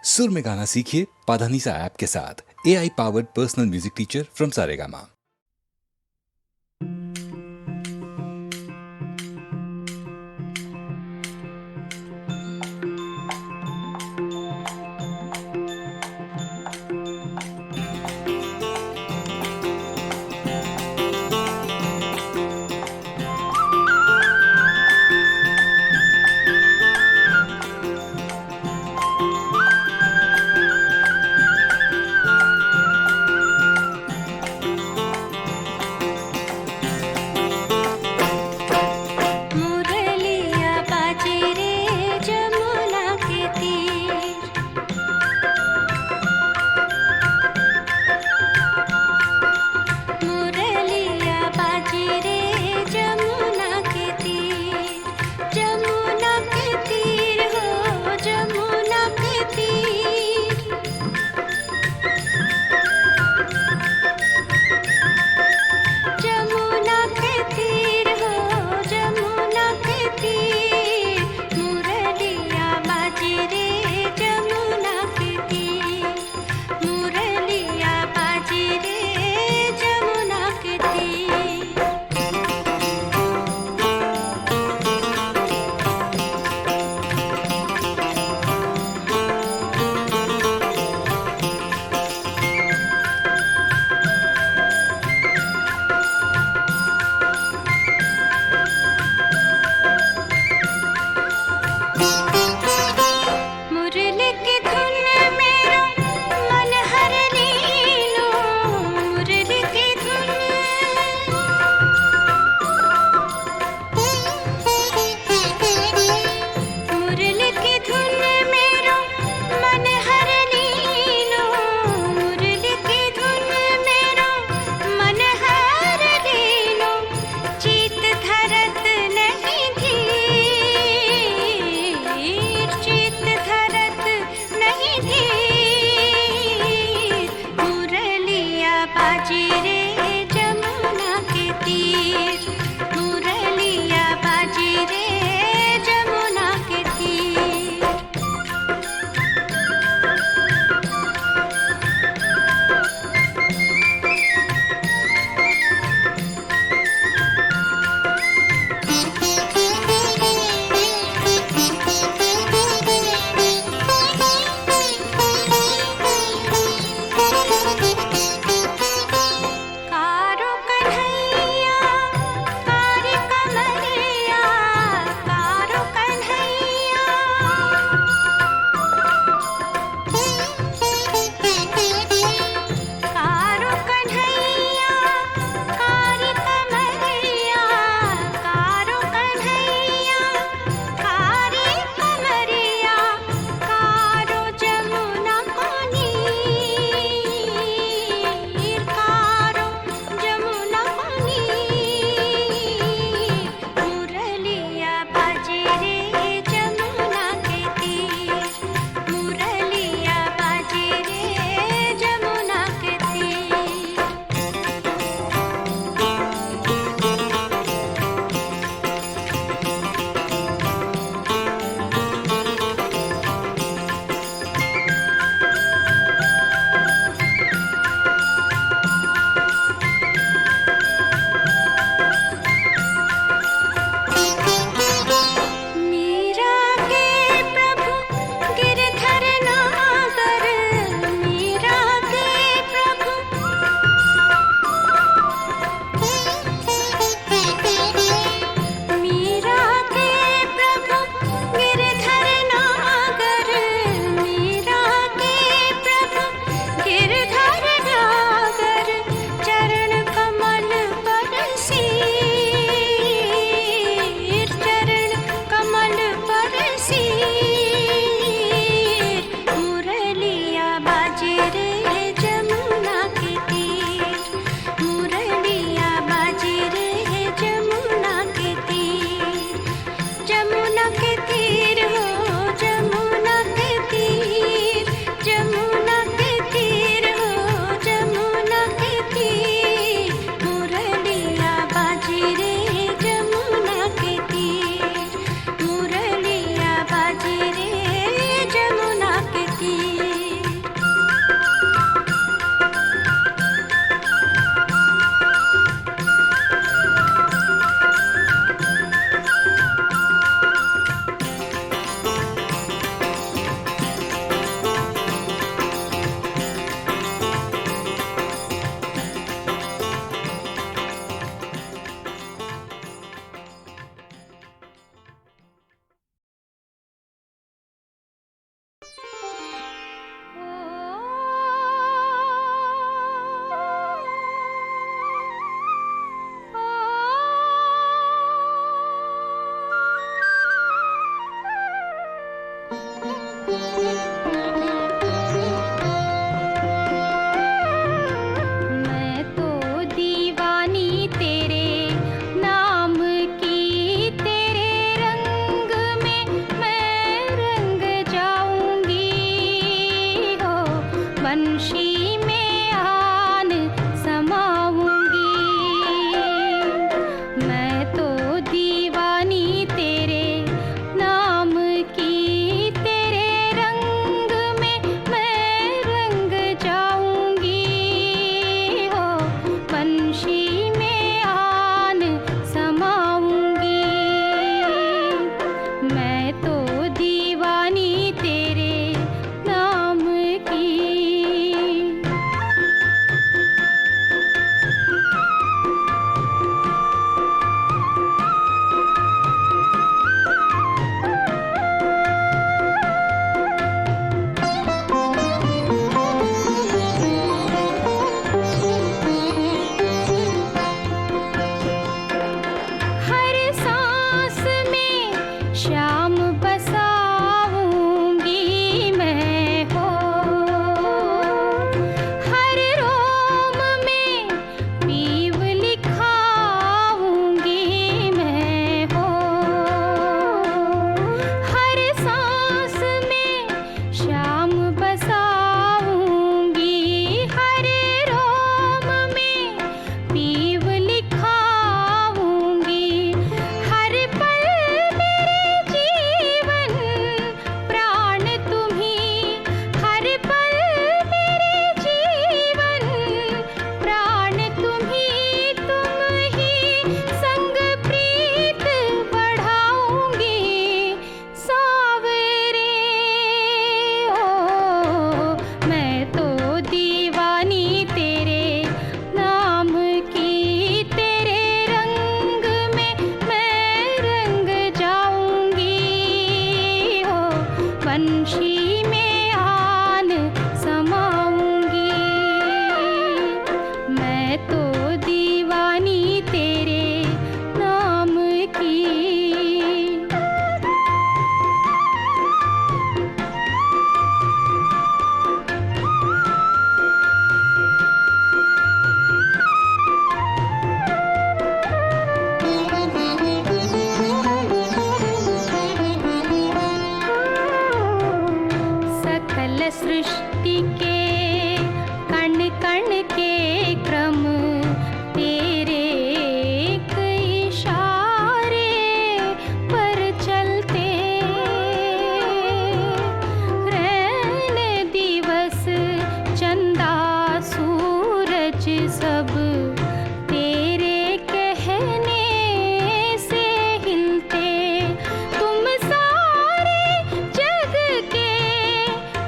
सुर में गाना सीखिए पाधानीसा ऐप के साथ। AI powered personal music teacher from Saregama. वंशी में आन समाऊंगी। मैं तो दीवानी तेरे नाम की, तेरे रंग में मैं रंग जाऊंगी। हो वंशी में आन समाऊंगी। मैं तो दीवानी तेरे नाम की। हर सांस में श्याम बसाऊंगी मैं। हो हर रोम में पीव लिखाऊंगी मैं। हो हर सांस में श्याम बसाऊंगी। हर रोम में पीव लिखाऊंगी। हर पल मेरे जीवन प्राण तुम्ही। हर पल मेरे जीवन प्राण तुम्ही। तुम ही संग प्रीत बढ़ाऊंगी सावरे। ओ मैं तो दीवानी तेरे नाम की, तेरे रंग में मैं रंग जाऊंगी। हो वंशी में आन समाऊंगी। मैं तो दीवानी तेरे नाम की। सकल सृष्टि के कण कण के क्रम तेरे एक इशारे पर चलते। रैन दिवस चंदा सूरज सब तेरे कहने से हिलते। तुम सारे जग के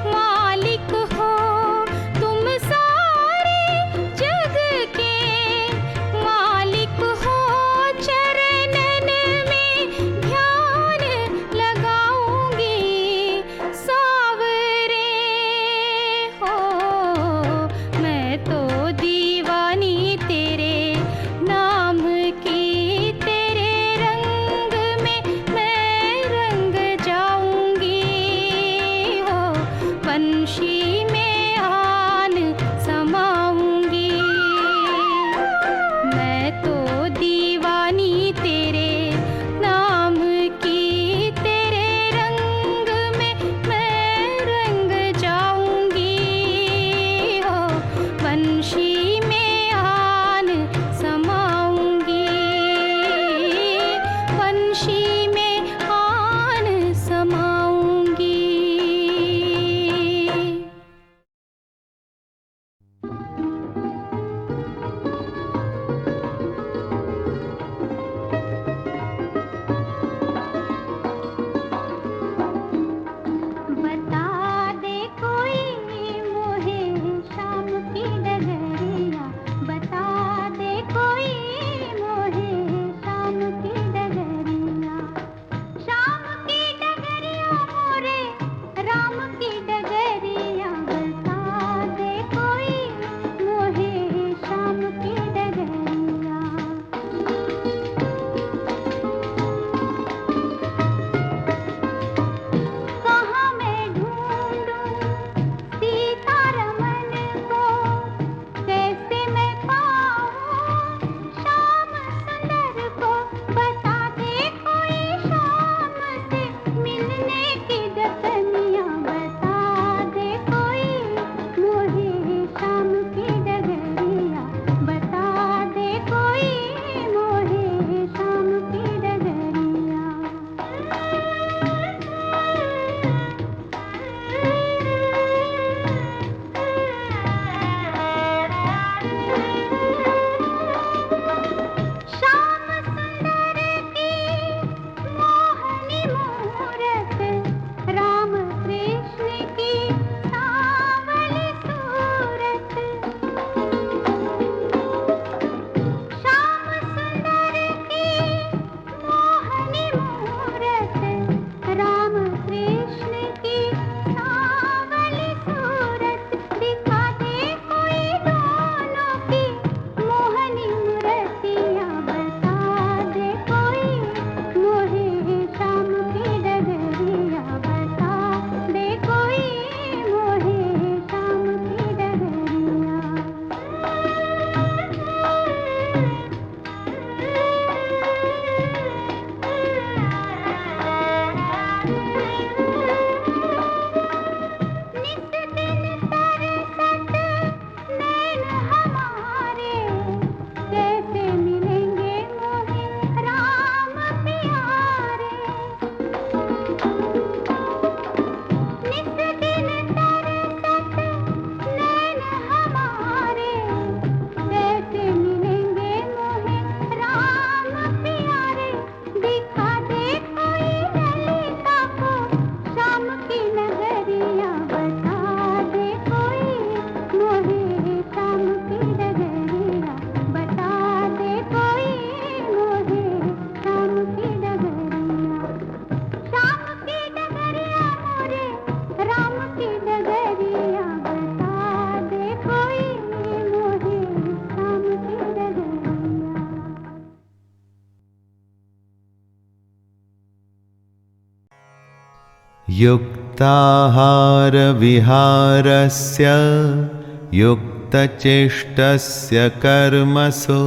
मालिक हो। तुम सारे जग के मालिक हो। चरणन में ध्यान लगाऊंगी सावरे। हो मैं तो दीवानी तेरे नाम की, तेरे रंग में मैं रंग जाऊंगी। हो वंशी में आन समाऊंगी। मैं तो दीवानी तेरे नाम की, तेरे रंग में मैं रंग जाऊंगी। हो वंशी में आन समाऊंगी। वंशी में आन समाऊंगी। युक्ताहार विहारस्य युक्तचेष्टस्य कर्मसु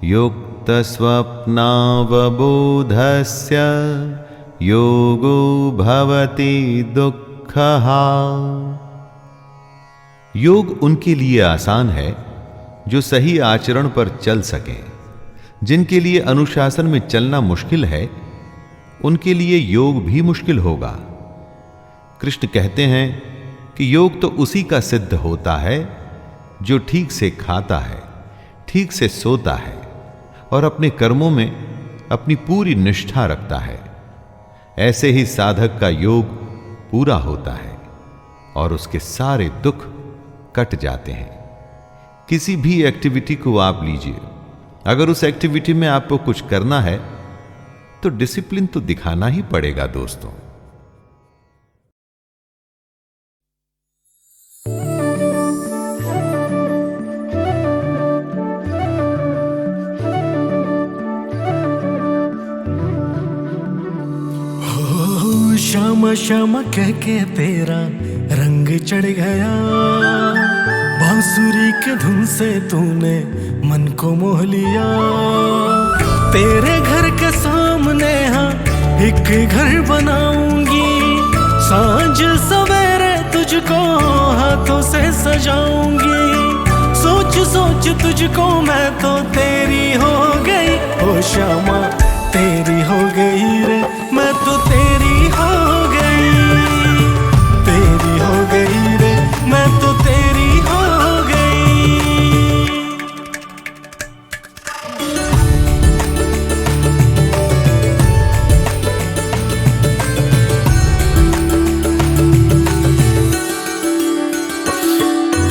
युक्तस्वप्नावबोधस्य योगो भवति दुःखः। योग उनके लिए आसान है जो सही आचरण पर चल सकें। जिनके लिए अनुशासन में चलना मुश्किल है उनके लिए योग भी मुश्किल होगा। कृष्ण कहते हैं कि योग तो उसी का सिद्ध होता है जो ठीक से खाता है, ठीक से सोता है और अपने कर्मों में अपनी पूरी निष्ठा रखता है। ऐसे ही साधक का योग पूरा होता है और उसके सारे दुख कट जाते हैं। किसी भी एक्टिविटी को आप लीजिए, अगर उस एक्टिविटी में आपको कुछ करना है तो डिसिप्लिन तो दिखाना ही पड़ेगा दोस्तों। श्यामा श्यामा कह के तेरा रंग चढ़ गया, बांसुरी के धुन से तूने मन को मोह लिया। तेरे घर के सामने हाँ एक घर बनाऊंगी, सांझ सवेरे तुझको हाथों से सजाऊंगी। सोच सोच तुझको मैं तो तेरी हो गई, ओ श्यामा तेरी हो गई रे, मैं तो तेरी हो गई, तेरी हो गई रे, मैं तो तेरी हो गई।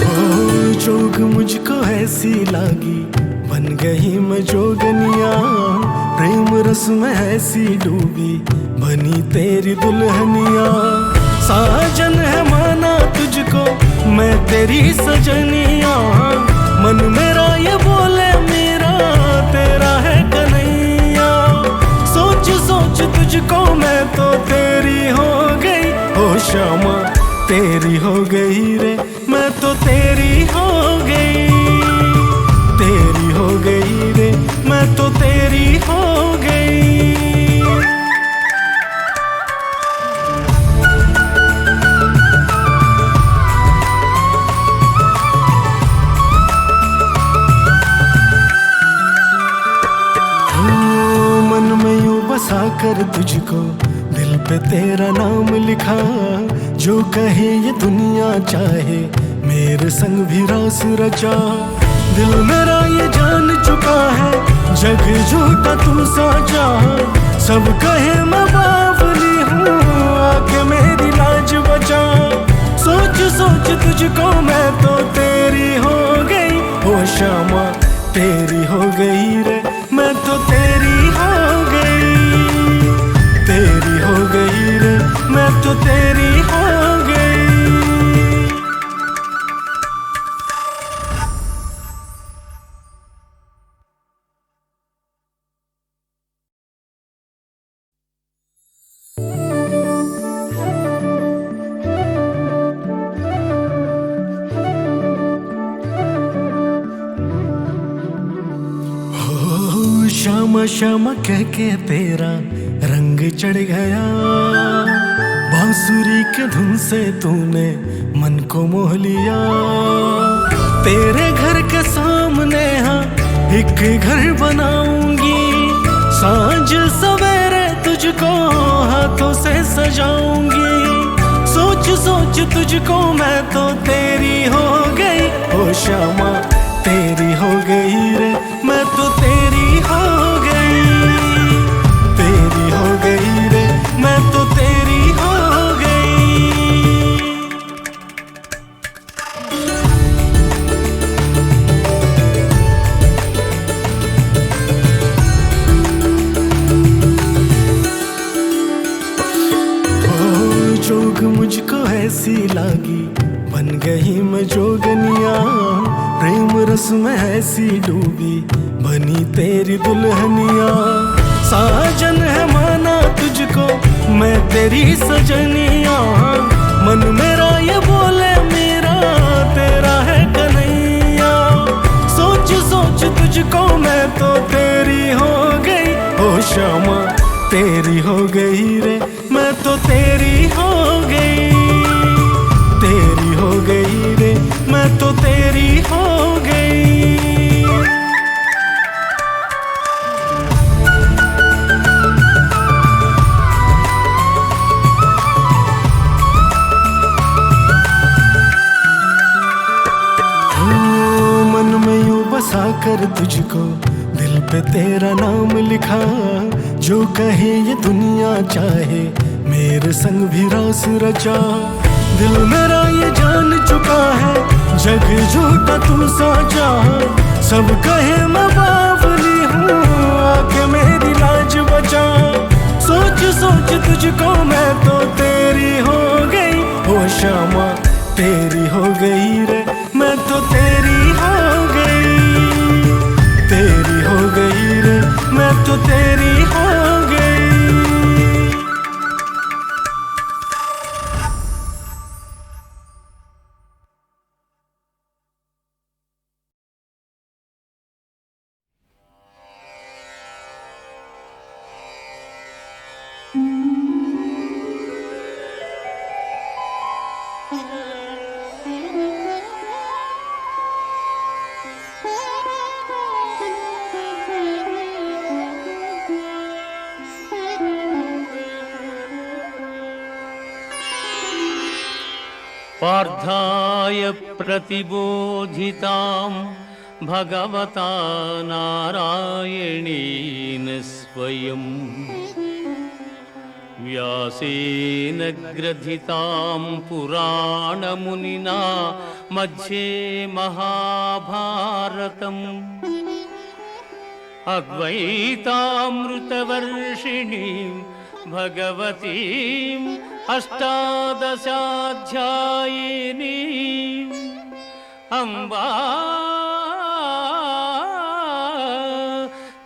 ओ जोग मुझको ऐसी लागी, बन गई मैं जोगनिया। प्रेम रस में ऐसी डूबी, बनी तेरी दुल्हनिया। साजन है माना तुझको मैं तेरी सजनिया, मन मेरा ये बोले मेरा तेरा है कन्हैया। सोच सोच तुझको मैं तो तेरी हो गई, ओ श्यामा तेरी हो गई रे, मैं तो तेरी हो गई, तेरी हो गई रे, मैं तो तेरी हो गई। मन में यूं बसा कर तुझको दिल पे तेरा नाम लिखा। जो कहे ये दुनिया चाहे मेरे संग भी रास रचा। दिल मेरा ये जान चुका है जग झूठा तू साचा। सब कहे मैं बावली हूँ आके मेरी लाज बचा। सोच सोच तुझको मैं तो तेरी हो गई, ओ श्यामा तेरी हो गई रे, मैं तो तेरी हो गई, तेरी हो गई रे, मैं तो तेरी हो गई। श्यामा श्यामा कह के तेरा रंग चढ़ गया, बांसुरी के धुन से तूने मन को मोह लिया। तेरे घर के सामने हाँ एक घर बनाऊंगी, सांझ सवेरे तुझको हाथों से सजाऊंगी। सोच सोच तुझको मैं तो तेरी हो गई, ओ श्यामा तेरी हो गई रे, मैं तो तेरी हो गई, तेरी हो गई रे, मैं तो तेरी हो गई। ओ जोग मुझको ऐसी लागी, बन गई मैं जोगनिया। प्रेम रस में ऐसी डूबी, बनी तेरी दुल्हनिया। साजन है माना तुझको मैं तेरी सजनिया, मन मेरा ये बोले मेरा तेरा है कन्हैया। सोच सोच तुझको मैं तो तेरी हो गई, ओ श्यामा तेरी हो गई रे, मैं तो तेरी हो गई, तेरी हो गई रे, मैं तो तेरी हो गई। बसा कर तुझको दिल पे तेरा नाम लिखा, जो कहे ये दुनिया चाहे मेरे संग भी रास रचा। दिल मेरा ये जान चुका है जग झूठा तू साचा, सब कहे मैं बावली हूँ आके मेरी लाज बचा। सोच सोच तुझको मैं तो तेरी हो गई, ओ श्यामा तेरी हो गई रे, मैं तो तेरी हो गई, तेरी हो गई रे, मैं तो तेरी हो गई। पार्थाय प्रतिबोधितां भगवता नारायणेन स्वयं, व्यासेन ग्रथितां पुराणमुनिना मध्ये महाभारतम्, अद्वैतामृतवर्षिणीं भगवतीम् अष्टादशाध्यायिनीं अम्बा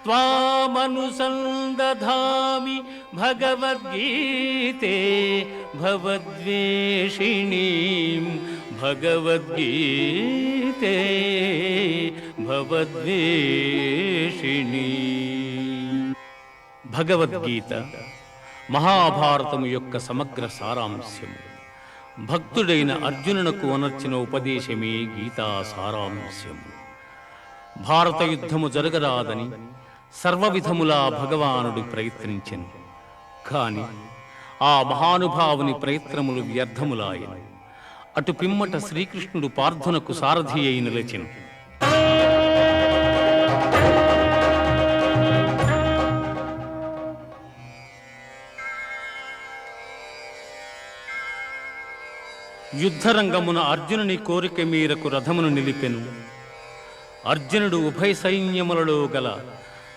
त्वामनुसन्दधामि भगवद्गीते भवद्वेषिणीं, भगवद्गीते भवद्वेषिणीं। భగవద్గీత మహాభారతము యొక్క సమగ్ర సారాంశము. భక్తుడైన అర్జునునకు అనర్చిన ఉపదేశమే గీతా సారాంశము. భారత యుద్ధము జరగరాదని సర్వవిధములా భగవానుడు ప్రయత్నించెను. కాని ఆ మహానుభావుని ప్రయత్నములు వ్యర్థములాయెను. అటు పిమ్మట శ్రీకృష్ణుడు పార్థునకు సారథి అయి నిలిచెను. యుద్ధరంగమున అర్జునుని కోరిక మేరకు రథమును నిలిపెను. అర్జునుడు ఉభయ సైన్యములలో గల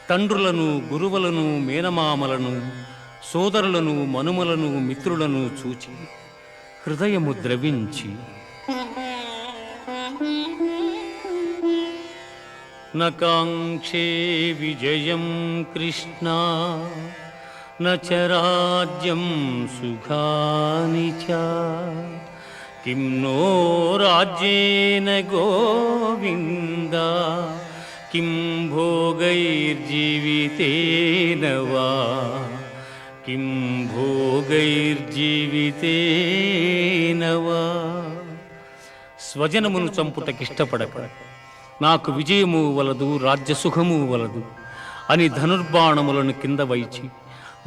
తండ్రులను, గురువులను, మేనమామలను, సోదరులను, మనుమలను, మిత్రులను చూచి హృదయము ద్రవించి నకాంక్షే విజయం కృష్ణ నచ రాజ్యం సుఖాని చ, కిం నో రాజ్యేన గోవింద, కిం భోగైర్జీవితేన వా, కిం భోగైర్జీవితేన వా. స్వజనమును చంపుటకిష్టపడక నాకు విజయము వలదు, రాజ్యసుఖము వలదు అని ధనుర్బాణములను కింద వైచి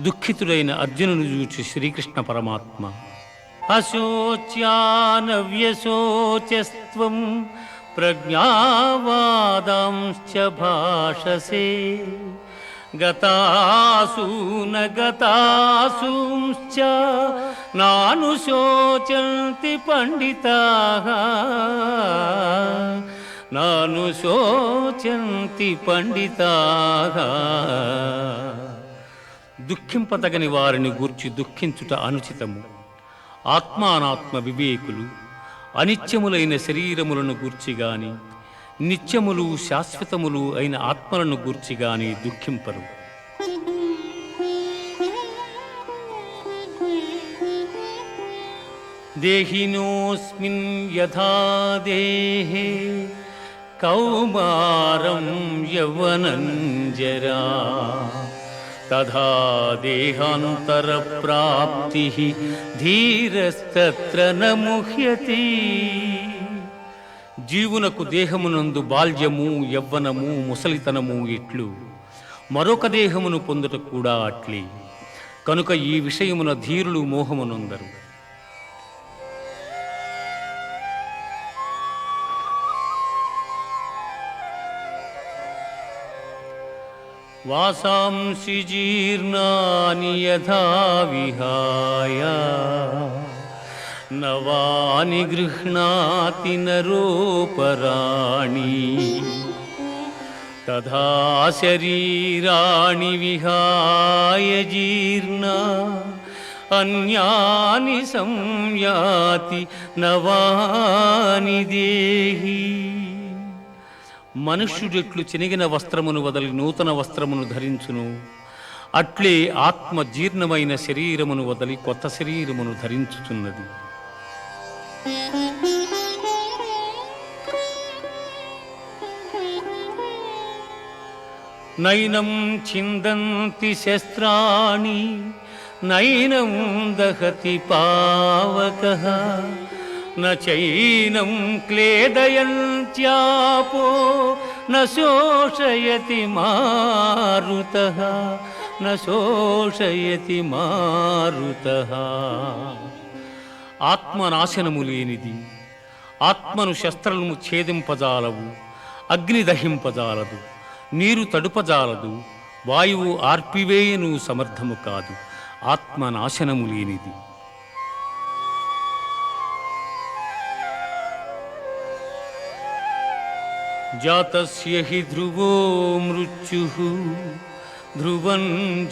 దుఃఖితుడైన అర్జునుని చూచి శ్రీకృష్ణ పరమాత్మ, అశోచ్యానవ్యశోచస్త్వం ప్రజ్ఞావాదాంశ్చ భాషసే, గతాసూన గతాసూంశ్చ నానుశోచంతి పండితాః, నానుశోచంతి పండితాః. దుఃఖింపతగని వారిని గూర్చి దుఃఖించుట అనుచితము. ఆత్మానాత్మ వివేకులు అనిత్యములైన శరీరములను గూర్చి గాని, నిత్యములు శాశ్వతములు అయిన ఆత్మలను గూర్చి గాని దుఃఖింపరు. దేహినోస్మిన్ యథా దేహే కౌమారం యవ్వనం జరా తథా దేహాంతర ప్రాప్తి ధీరస్తత్ర న ముహ్యతి. జీవునకు దేహమునందు బాల్యము, యవ్వనము, ముసలితనము ఇట్లు మరొక దేహమును పొందుట కూడా అట్లే. కనుక ఈ విషయమున ధీరులు మోహమునందరు. వాసాంసి జీర్ణాని యథా విహాయ నవాని గృహ్ణాతి నరోపరాణి తథా శరీరాణి విహాయ జీర్ణా అన్యాని సంయాతి నవాని దేహి. మనుష్యుడెట్లు చినిగిన వస్త్రమును వదలి నూతన వస్త్రమును ధరించును, అట్లే ఆత్మ జీర్ణమైన శరీరమును వదలి కొత్త శరీరమును ధరించుచున్నది. నైనం ఛిందంతి శస్త్రాణి నైనం దహతి పావకః న చైనం క్లేదయంత్యాపో న శోషయతి మారుతః న శోషయతి మారుతః. ఆత్మనాశనము లేనిది, ఆత్మను శస్త్రము ఛేదింపజాలవు, అగ్ని దహింపజాలదు, నీరు తడుపజాలదు, వాయువు ఆర్పివేయను సమర్థము కాదు. ఆత్మనాశనము లేనిది. జాతస్య హి ధ్రువో మృత్యుః ధ్రువం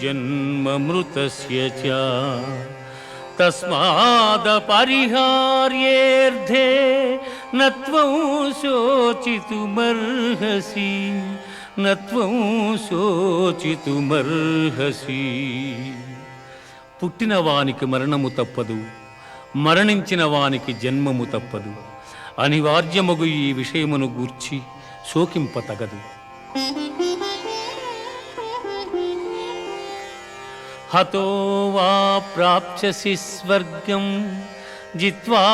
జన్మ మృతస్య చ తస్మాదపరిహార్యేర్థే నత్వం శోచితుమర్హసి నత్వం శోచితుమర్హసి. పుట్టిన వానికి మరణము తప్పదు, మరణించిన వానికి జన్మము తప్పదు. అనివార్యమగు ఈ విషయమును గూర్చి శోకింపతగదు. హతో వా ప్రాప్స్యసి స్వర్గం జిత్వా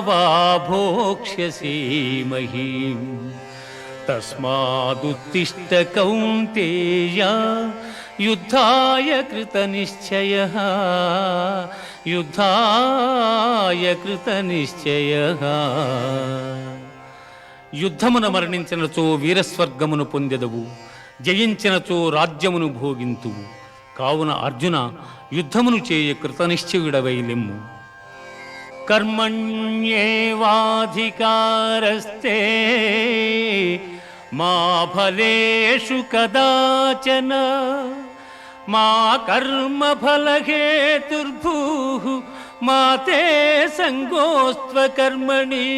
వా భోక్ష్యసి మహీం తస్మాదుత్తిష్ట కౌంతేయ యుద్ధాయ కృతనిశ్చయః యుద్ధాయ కృతనిశ్చయః. యుద్ధమున మరణించినచో వీరస్వర్గమును పొందెదవు, జయించినచో రాజ్యమును భోగింతువు. కావున అర్జున, యుద్ధమును చేయ కృతనిశ్చయుడవై లెమ్ము. కర్మణ్యేవాధికారస్తే మా ఫలేషు కదాచన మా కర్మఫలహేతుర్భూః మా తే సంగోస్త్వ కర్మణి.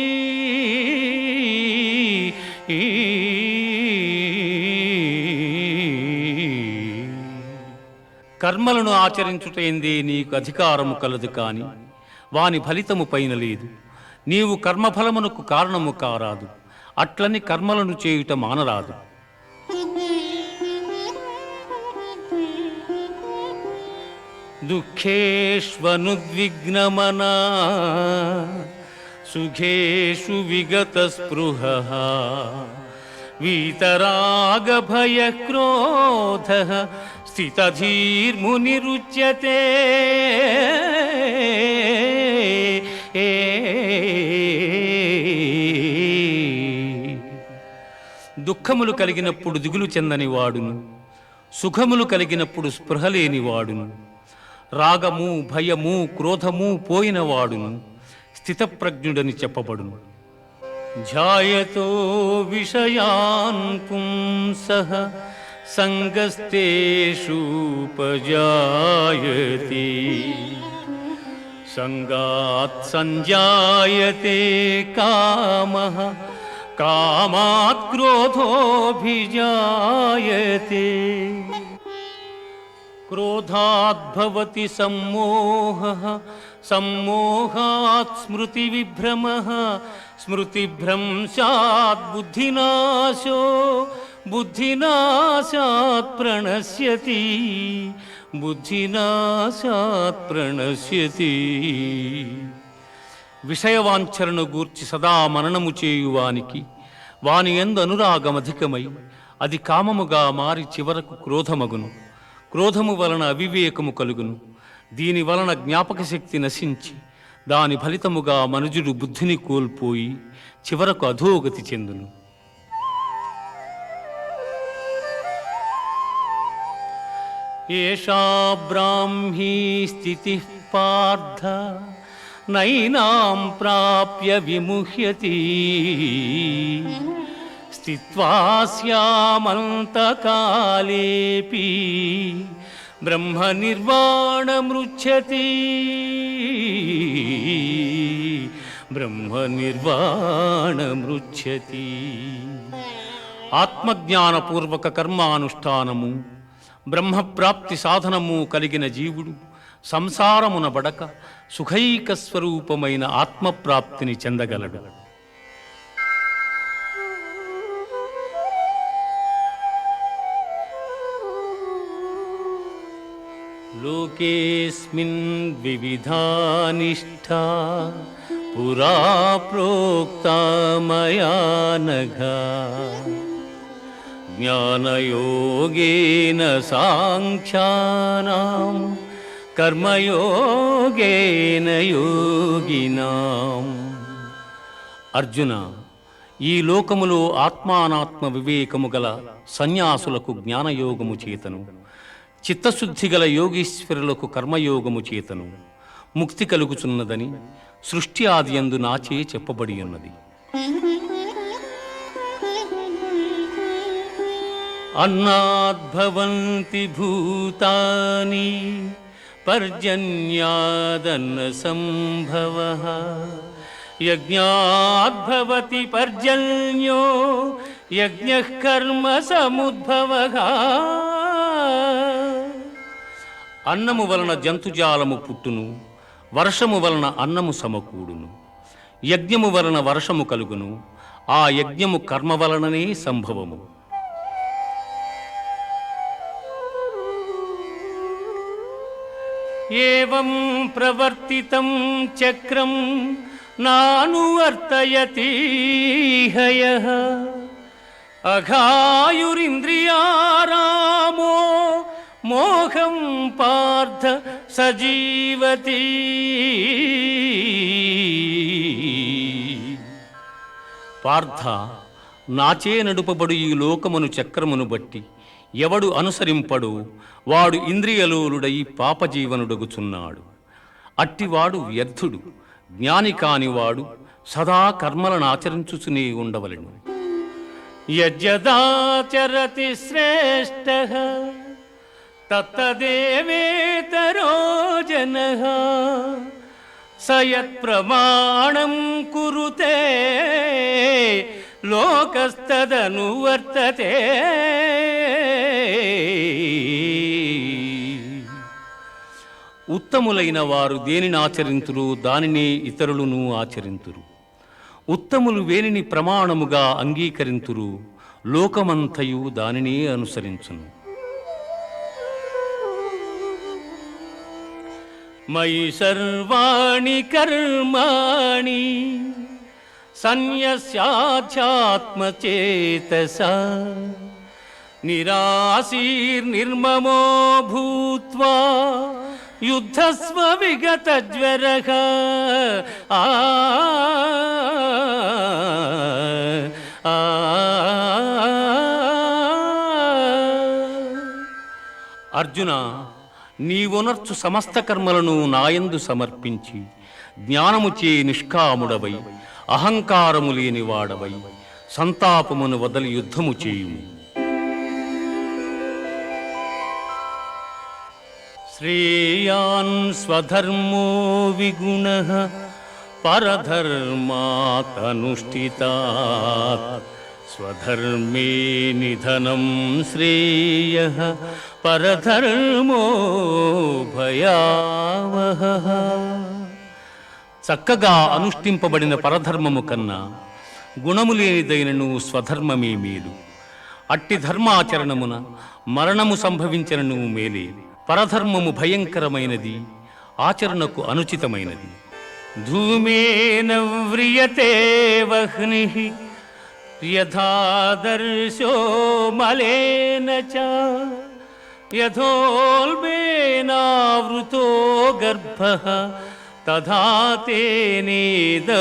కర్మలను ఆచరించుటేందే నీకు అధికారము కలదు, కాని వాని ఫలితము పైన లేదు. నీవు కర్మఫలమునకు కారణము కారాదు, అట్లని కర్మలను చేయుట మానరాదు. దుఃఖేష్వనుద్విగ్నమనా సుఖేషు విగత స్పృహః వీతరాగభయక్రోధః స్థితధీర్మునిరుచ్యతే. దుఃఖములు కలిగినప్పుడు దిగులు చెందని వాడును, సుఖములు కలిగినప్పుడు స్పృహ లేని వాడును, రాగము భయము క్రోధము పోయిన వాడును స్థితప్రజ్ఞుడని చెప్పబడును. ఝాయతో విషయాన్ పుంసః సంగస్తేషూపజాయతే సంగాత్ సంజాయతే కామః కామాత్ క్రోధోభిజాయతే. క్రోధాద్భవతి సమ్మోహః సమ్మోహాత్ స్మృతి విభ్రమః స్మృతిభ్రంశాత్ బుద్ధినాశో బుద్ధినాశాత్ ప్రణశ్యతి బుద్ధినాశాత్ ప్రణశ్యతి. విషయవాంఛలను గూర్చి సదా మననము చేయువానికి వాని యందు అనురాగమధికమై అది కామముగా మారి చివరకు క్రోధమగును. క్రోధము వలన అవివేకము కలుగును. దీని వలన జ్ఞాపక శక్తి నశించి దాని ఫలితముగా మనుజుడు బుద్ధిని కోల్పోయి చివరకు అధోగతి చెందును. ఏషా బ్రాహ్మీ స్థితి పార్థ నైనాం ప్రాప్య విముహ్యతి స్థిత్వా స్యామంతకాలేపి బ్రహ్మ నిర్వాణమృచ్ఛతి బ్రహ్మ నిర్వాణమృచ్ఛతి. ఆత్మజ్ఞానపూర్వక కర్మానుష్ఠానము బ్రహ్మప్రాప్తి సాధనము కలిగిన జీవుడు సంసారమున బడక సుఖైక స్వరూపమైన ఆత్మప్రాప్తిని చెందగలడు. లోకేస్మిన్ వివిధా నిష్ఠా పురా ప్రోక్తా మయా నఘా జ్ఞానయోగేన సాంఖ్యానాం కర్మయోగేన యోగినాం. అర్జున, ఈ లోకములో ఆత్మానాత్మ వివేకము గల సన్యాసులకు జ్ఞానయోగము చేతను, చిత్తశుద్ధి గల యోగీశ్వరులకు కర్మయోగము చేతను ముక్తి కలుగుచున్నదని సృష్టి ఆది యందు నాచే చెప్పబడి ఉన్నది. అన్నాద్భవంతి భూతాని పర్జన్యాదన్న సంభవః యజ్ఞాద్భవతి పర్జన్యో యజ్ఞః కర్మ సముద్భవః. అన్నము వలన జంతుజాలము పుట్టును, వర్షము వలన అన్నము సమకూడును. యజ్ఞము వలన వర్షము కలుగును, ఆ యజ్ఞము కర్మ వలననే సంభవము. ఏవం ప్రవర్తితం చక్రం నానువర్తయతి హయః అఘాయురింద్రియారామో మోహం పార్థ సజీవతి. పార్థ, నాచే నడుపబడు ఈ లోకమును చక్రమును బట్టి ఎవడు అనుసరింపడు వాడు ఇంద్రియలోలుడై పాపజీవనుడగుచున్నాడు. అట్టివాడు వ్యర్థుడు. జ్ఞాని కానివాడు సదా కర్మలను ఆచరించుచునే ఉండవలెను. యజ్జదాచరతి శ్రేష్ఠః తత్తదేవేతరో జనః స యత్ప్రమాణం కురుతే లోకస్తదనువర్తతే. ఉత్తములైన వారు దేనిని ఆచరింతురు దానిని ఇతరులను ఆచరింతురు. ఉత్తములు వేనిని ప్రమాణముగా అంగీకరింతురు లోకమంతయు దానినే అనుసరించును. మయి సర్వాణి కర్మాణి సన్యస్యాధ్యాత్మచేతసా నిరాశీర్నిర్మమో భూత్వా యుద్ధస్వ విగతజ్వరః. అర్జున, నీవునర్చు సమస్త కర్మలను నాయందు సమర్పించి జ్ఞానముచే నిష్కాముడవై అహంకారము లేనివాడవై సంతాపమును వదలి యుద్ధము చేయుము. శ్రేయాన్ స్వధర్మో విగుణః పరధర్మాత్ అనుష్ఠితాత్ స్వధర్మే నిధనం శ్రేయః పరధర్మో భయావహః. చక్కగా అనుష్ఠింపబడిన పరధర్మము కన్నా గుణము లేనిదైనను స్వధర్మమే మేలు. అట్టి ధర్మాచరణమున మరణము సంభవించనను మేలే. పరధర్మము భయంకరమైనది, ఆచరణకు అనుచితమైనది. ధూమేన వ్రియతే వహ్నిః యథాదర్శో మలేన చ యథోల్బేనావృతో గర్భః తథా తేనేదమావృతం.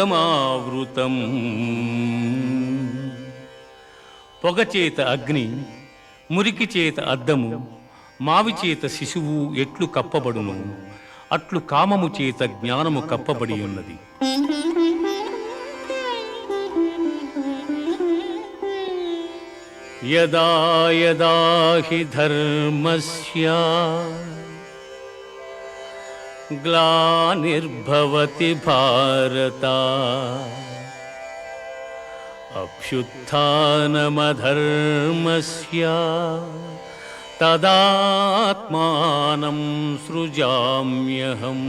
పొగచేత అగ్ని, మురికి చేత అద్దము, మావి చేత శిశువు ఎట్లు కప్పబడును, అట్లు కామము చేత జ్ఞానము కప్పబడి ఉన్నది. యదా యదా హి ధర్మస్య గ్లానిర్భవతి భారత అభ్యుత్థానమధర్మస్య తదాత్మానం సృజామ్యహం.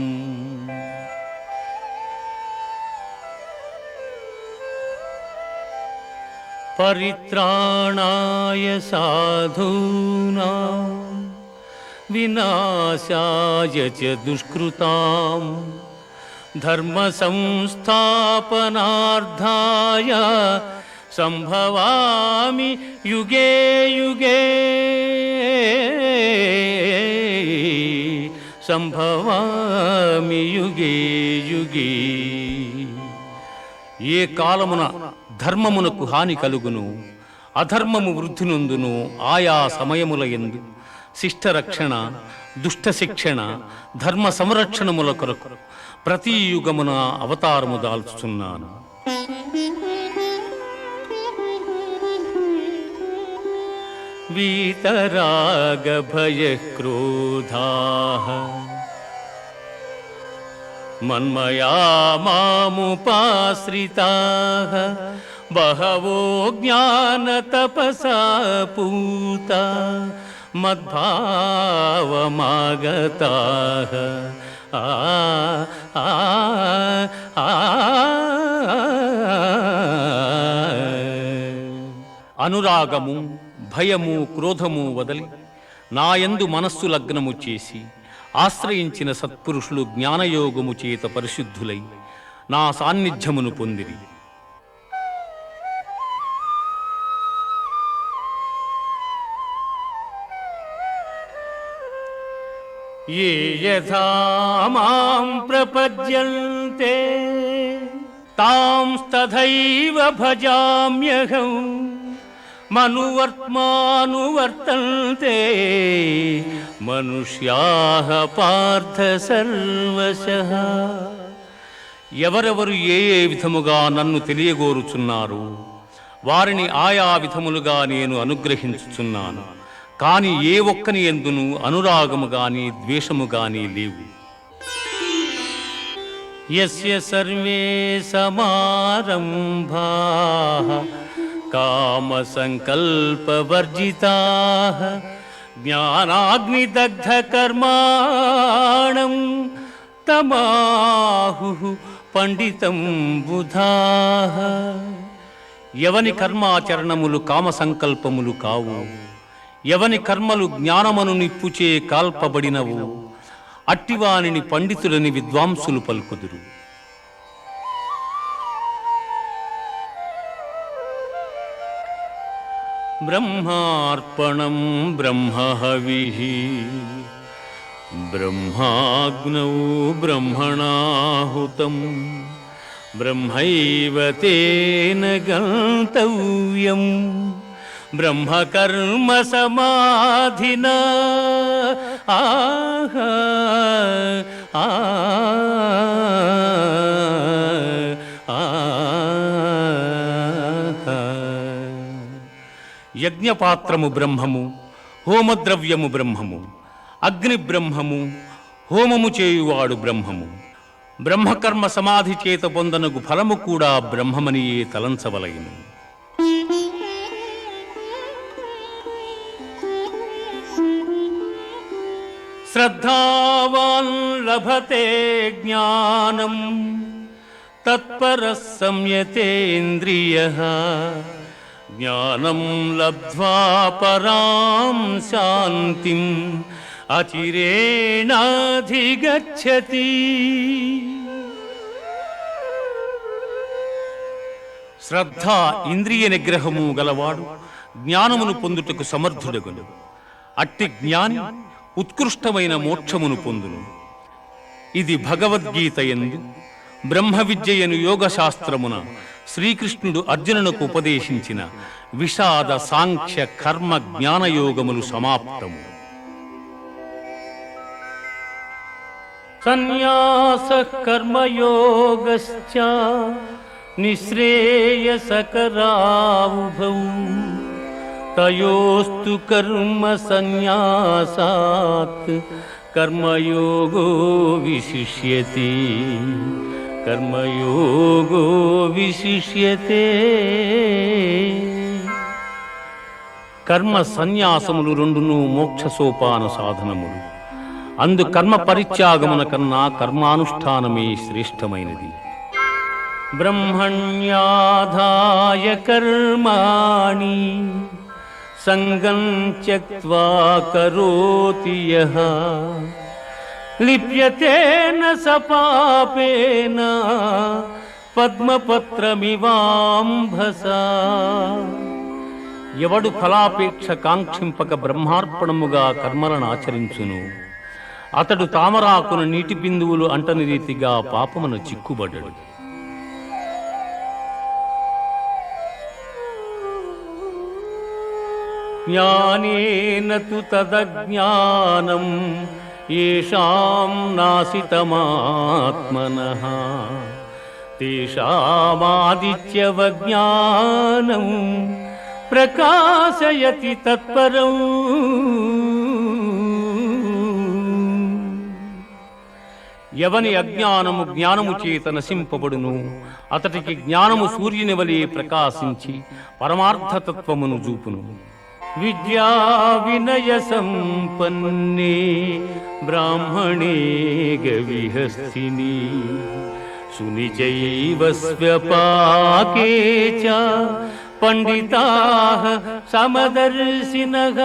పరిత్రాణాయ సాధూనాం వినాశాయ చ దుష్కృతాం ధర్మ సంస్థాపనార్థాయ సంభవామి యుగే యుగే సంభవామి యుగే యుగే. ఏ కాలమున ధర్మమునకు హాని కలుగును, అధర్మము వృద్ధి నొందును, ఆయా సమయముల యందు శిష్టరక్షణ, దుష్ట శిక్షణ, ధర్మ సంరక్షణముల కొరకు ప్రతి యుగమున అవతారము దాల్చుచున్నాను. వీతరాగ భయ క్రోధాః మన్మయా మాముపాశ్రితాః బహవో జ్ఞాన తపసా పూతా మద్భావమాగతాః. అనురాగము, భయము, క్రోధము వదలి నాయందు మనస్సు లగ్నము చేసి ఆశ్రయించిన సత్పురుషులు జ్ఞానయోగము చేత పరిశుద్ధులై నా సాన్నిధ్యమును పొందిరి. ఏ యథా మాం ప్రపద్యంతే తాంస్తథైవ భజామ్యహం మనువర్త్మానువర్తంతే మనుష్యాః పార్థ సర్వశః. ఎవరెవరు ఏ ఏ విధముగా నన్ను తెలియగోరుచున్నారు వారిని ఆయా విధములుగా నేను అనుగ్రహించుచున్నాను. కాని ఏ ఒక్కని యందును అనురాగము గాని ద్వేషము గాని లేవు. యస్య సర్వే సమారంభాః కామ సంకల్ప వర్జితాః జ్ఞానాగ్నిదగ్ధ కర్మాణం తమాహుః పండితం బుధాః. ఎవని కర్మాచరణములు కామ సంకల్పములు కావు, ఎవని కర్మలు జ్ఞానమను నిప్పుచే కాల్పబడినవు, అట్టివానిని పండితులని విద్వాంసులు పలుకుదురు. బ్రహ్మార్పణం బ్రహ్మహవిః బ్రహ్మాగ్నౌ బ్రహ్మణాహుతం బ్రహ్మైవ తేన గంతవ్యం బ్రహ్మకర్మ సమాధినా. యజ్ఞపాత్రము బ్రహ్మము, హోమద్రవ్యము బ్రహ్మము, అగ్ని బ్రహ్మము, హోమము చేయువాడు బ్రహ్మము. బ్రహ్మకర్మ సమాధి చేత పొందనగు ఫలము కూడా బ్రహ్మమనియే తలంచవలయును. శ్రద్ధావాన్ లభతే జ్ఞానం తత్పరః సంయతేంద్రియః జ్ఞానం లబ్ధ్వా పరాం శాంతిం అచిరేణాధిగచ్చతి. శ్రద్ధ ఇంద్రియ నిగ్రహము గలవాడు జ్ఞానమును పొందుటకు సమర్థుడగును. అట్టి జ్ఞాని ఉత్కృష్టమైన మోక్షమును పొందును. ఇది భగవద్గీత యందు బ్రహ్మ విద్యయను యోగ శాస్త్రమున శ్రీకృష్ణుడు అర్జునునకు ఉపదేశించిన విషాద సాంఖ్య కర్మ జ్ఞానయోగములు సమాప్తము. సన్యాసః కర్మయోగశ్చ నిశ్రేయసకరావుభౌ తయోస్తు కర్మ సన్యాసాత్ కర్మయోగో విశిష్యతే. కర్మయోగో విశిష్యతే. కర్మ సన్యాసములు రెండును మోక్ష సోపాన సాధనములు. అందు కర్మ పరిత్యాగమున కన్నా కర్మానుష్ఠానమే శ్రేష్టమైనది. బ్రహ్మణ్యాధాయ కర్మాణి సంగం త్యక్త్వా కరోతి యః లిప్యతే న స పాపేన పద్మపత్రమివాంభసా. ఎవడు ఫలాపేక్ష కాంక్షింపక బ్రహ్మార్పణముగా కర్మలను ఆచరించును అతడు తామరాకున నీటి బిందువులు అంటని రీతిగా పాపమున చిక్కుబడ్డడు. జ్ఞానేన తు తదజ్ఞానం యేషాం నాసితమాత్మనః తేషామాదిత్యవజ్ఞానం ప్రకాశయతి తత్పరం. ఎవని అజ్ఞానము జ్ఞానము చేత నశింపబడును అతడికి జ్ఞానము సూర్యుని వలె ప్రకాశించి పరమార్థతత్వమును చూపును. విద్యా వినయ సంపన్నే బ్రాహ్మణే గవిహస్తిని సునిచైవ స్వ్యపాకే చ పండితాః సమదర్శినః.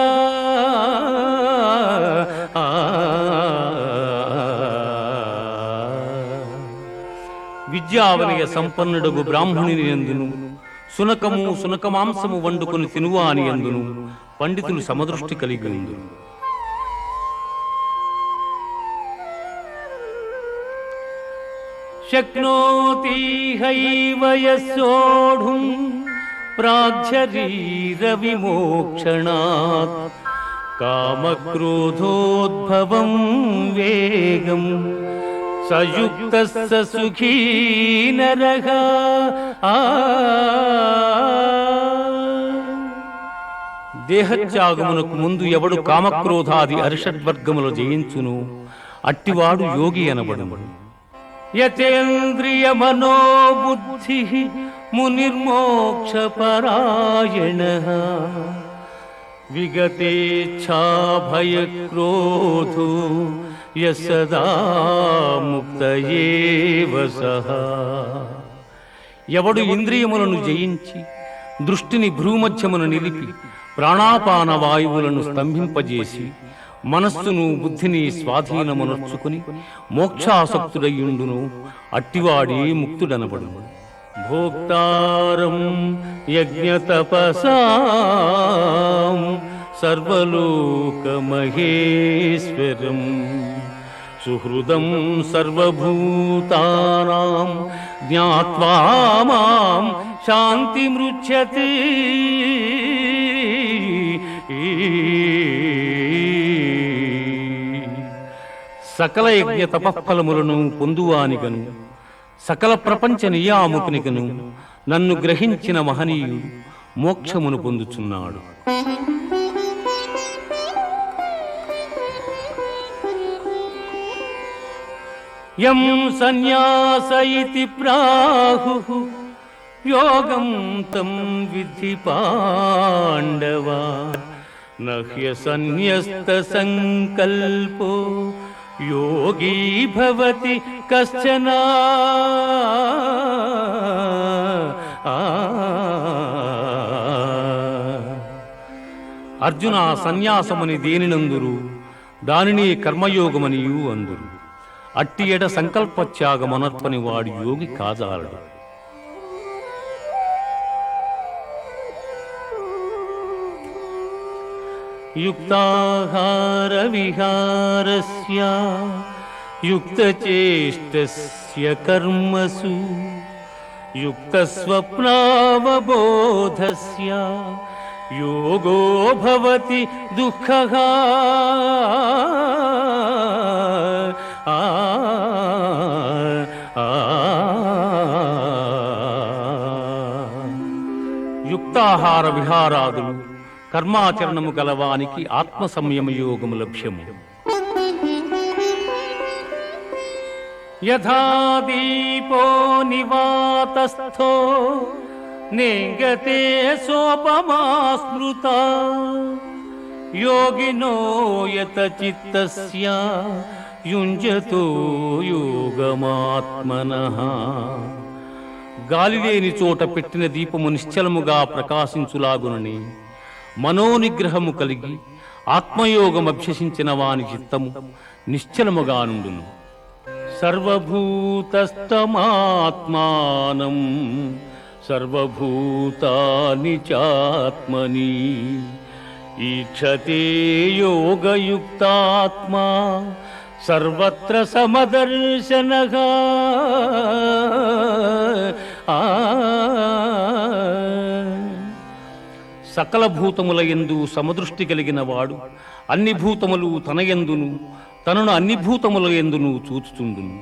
విద్యావనయ సంపన్నుడగు బ్రాహ్మణుని యందును సునకము సునకమాంసము వండుకొని తినువాని యందును పండితులు సమదృష్టి కలిగి ఉందురు. శక్నోతి హైవ యస్సోఢుం ప్రాజ్శరీర విమోక్షణాత్ కామక్రోధోద్భవం వేగం సయుక్తస్స సుఖీ నరః. దేహత్యాగమునకు ముందు ఎవడు కామక్రోధాది అరిషడ్వర్గములు జయించును అట్టివాడు యోగి అనబడును. యతేంద్రియ మనోబుద్ధి మునిర్మోక్ష పరాయణః విగతేచ్ఛా భయక్రోధో యసదా ముక్త ఏవ సః. ఎవడు ఇంద్రియములను జయించి దృష్టిని భ్రూమధ్యమున నిలిపి ప్రాణాపాన వాయువులను స్తంభింపజేసి మనస్సును బుద్ధిని స్వాధీనమునర్చుకుని మోక్షాసక్తుడయ్యుండును అట్టివాడే ముక్తుడనబడును. భోక్తారం యజ్ఞతపసాం సర్వలోకమహేశ్వరం సుహృదం సర్వభూతానాం జ్ఞాత్వా మాం శాంతిమృచ్యతే. సకల యజ్ఞ తపఫలములను పొందువానిగను సకల ప్రపంచ నియామకునిగను నన్ను గ్రహించిన మహనీయుడు మోక్షమును పొందుచున్నాడు. యం సన్యాస ఇతి ప్రాహుః యోగం తం విద్ధి పాండవ నహ్య సన్యస్త సంకల్పో యోగీ భవతి కశ్చన అర్జున, సన్యాసమని దేనినందురు, దానిని కర్మయోగమనియు అందురు. అట్టి ఎడ సంకల్పత్యాగమనర్పని వాడు యోగి కాజాలడు. యుక్తాహార విహారస్య యుక్తచేష్టస్య కర్మసు యుక్తస్వప్నావబోధస్య యోగో భవతి దుఃఖః. యుక్తాహార విహారాదులు కర్మాచరణము గలవానికి ఆత్మ సంయమ యోగము లభ్యము. యథా దీపో నివాతస్థో నేంగతే సోపమా స్మృత యోగినో యత చిత్తస్య యుంజతో యోగమాత్మనః. గాలిలేని చోట పెట్టిన దీపము నిశ్చలముగా ప్రకాశించులాగునని మనోనిగ్రహము కలిగి ఆత్మయోగమభ్యసించిన వాని చిత్తము నిశ్చలముగా నుండును. సర్వభూతస్తమాత్మానం సర్వభూతాని చాత్మని ఈక్షతే యోగయుక్తాత్మా సర్వత్ర సమదర్శనః. సకల భూతముల యందు సమదృష్టి కలిగిన వాడు అన్ని భూతములు తన యందును తనను అన్ని భూతముల యందును చూచుచుండును.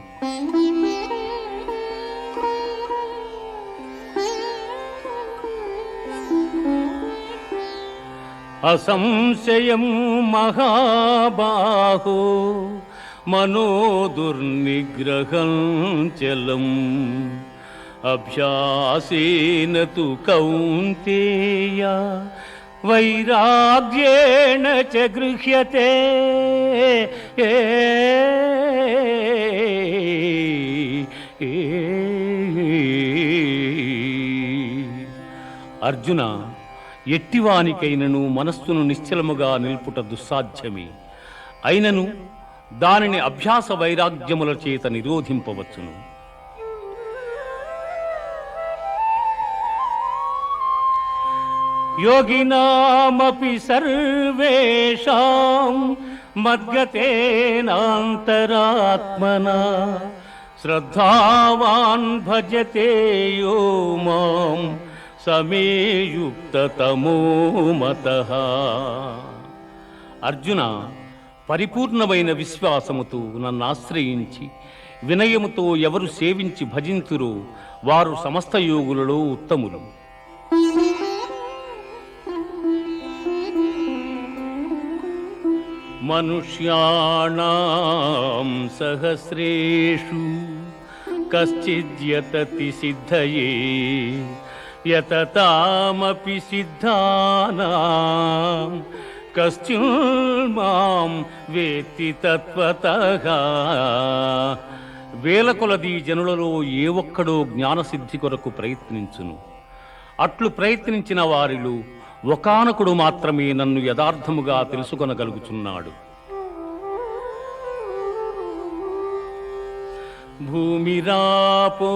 అసంశయం మహాబాహో మనో దుర్నిగ్రహం చలం అభ్యాసేన తు కౌంతేయ వైరాగ్యేణ చ గృహ్యతే. అర్జున, ఎట్టివానికైనను మనస్సును నిశ్చలముగా నిల్పుట దుస్సాధ్యమే. అయినను దానిని అభ్యాస వైరాగ్యముల చేత నిరోధింపవచ్చును. యోగినామపి సర్వేషాం మద్గతేనాంతరాత్మనా శ్రద్ధావాన్ భజతే యో మాం సమే యుక్తతమో మతః. అర్జున, పరిపూర్ణమైన విశ్వాసముతో నన్ను ఆశ్రయించి వినయముతో ఎవరు సేవించి భజింతురో వారు సమస్త యోగులలో ఉత్తములు. మనుష్యాణాం సహస్రేషు కశ్చిద్యతతి సిద్ధయే యతతామపి సిద్ధానాం కశ్చిన్మాం వేత్తి తత్వతః. వేల కొలది జనులలో ఏ ఒక్కడో జ్ఞానసిద్ధి కొరకు ప్రయత్నించును. అట్లు ప్రయత్నించిన వారిలో ఒకానొకడు మాత్రమే నన్ను యథార్థముగా తెలుసుకొనగలుగుచున్నాడు. భూమిరాపో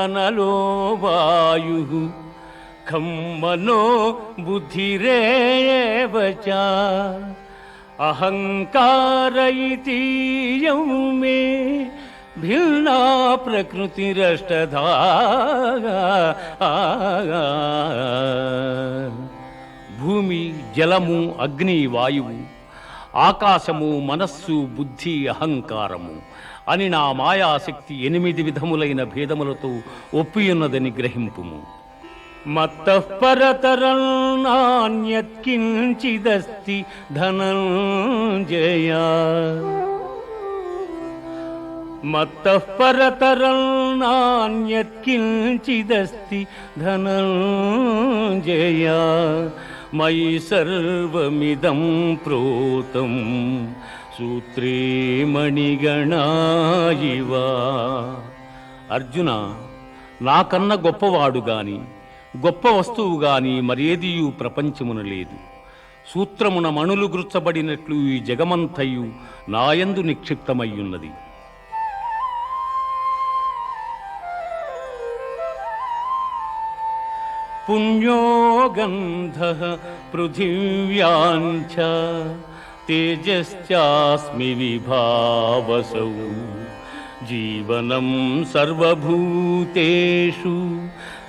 అనలో వాయుః ఖం మనో బుద్ధిరేవ చ అహంకార ఇతీయం మే భిన్నా ప్రకృతిరష్టధా. భూమి, జలము, అగ్ని, వాయువు, ఆకాశము, మనస్సు, బుద్ధి, అహంకారము అని నా మాయాశక్తి 8 విధములైన భేదములతో ఒప్పియున్నదని గ్రహింపుము. మత్తః పరతరం నాన్యత్ కించిదస్తి ధనంజయ. మత్తః పరతరం నాన్యత్ కించిదస్తి ధనంజయ. మయి సర్వమిదం ప్రోతం సూత్రే మణిగణా ఇవ. అర్జున, నాకన్నా గొప్పవాడు గాని గొప్ప వస్తువు గాని మరేదియు ప్రపంచమున లేదు. సూత్రమున మణులు గుర్చబడినట్లు ఈ జగమంతయు నాయందు నిక్షిప్తమయ్యున్నది. పుణ్యో గంధః పృథివ్యాంచ తేజశ్చాస్మి విభావసౌ. జీవనం సర్వభూతేషు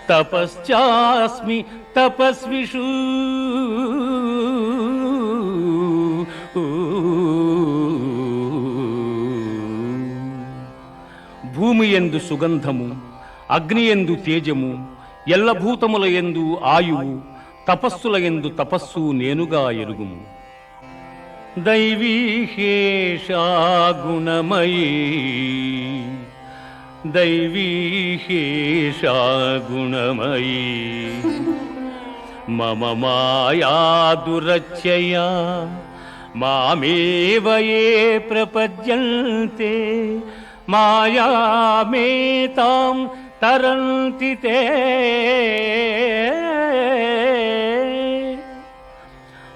తపశ్చాస్మి తపస్విషు. భూమి యందు సుగంధము, అగ్ని యందు తేజము, ఎల్లభూతముల యందు ఆయువు, తపస్సుల యందు తపస్సు నేనుగా ఎరుగుము. దైవీహేషా గుణమయీ దైవీహేషా గుణమయీ మమ మాయా దురత్యయా మామేవ యే ప్రపద్యంతే మాయామేతాం తరంతి తే.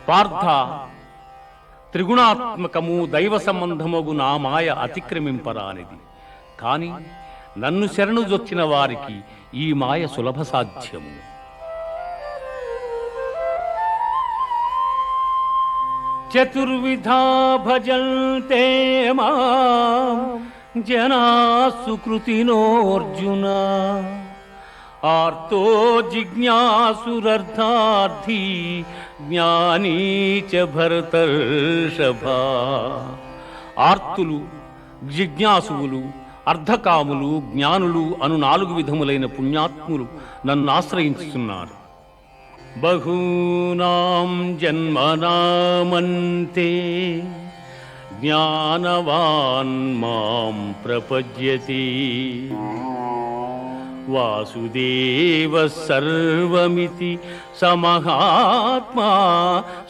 పార్థ, త్రిగుణాత్మకము దైవ సంబంధమగు నా మాయ అతిక్రమింపరానిది. కాని నన్ను శరణు జొచ్చిన వారికి ఈ మాయ సులభ సాధ్యము. చతుర్విధా భజంతే మాం జనా సుకృతినోర్జున. ఆర్తో జిజ్ఞాసురర్థార్థీ జ్ఞానీ చ భరతర్షభ. ఆర్తులు, జిజ్ఞాసువులు, అర్ధకాములు, జ్ఞానులు అను 4 విధములైన పుణ్యాత్ములు నన్ను ఆశ్రయించుతున్నారు. బహూనాం జన్మనామంతే జ్ఞానవాన్ మాం ప్రపద్యతి. వాసుదేవ సర్వమితి సమహాత్మా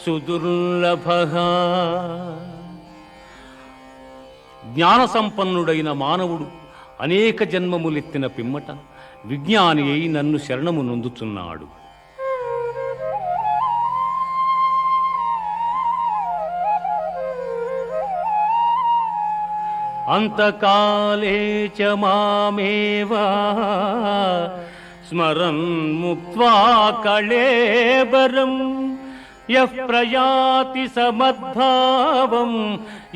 సుదుర్లభః. జ్ఞాన సంపన్నుడైన మానవుడు అనేక జన్మములెత్తిన పిమ్మట విజ్ఞాని అయి నన్ను శరణము నొందుచున్నాడు. అంతకాలే చ మామేవ స్మరన్ ముక్త్వా కళేబరం. యః ప్రయాతి సమద్భావం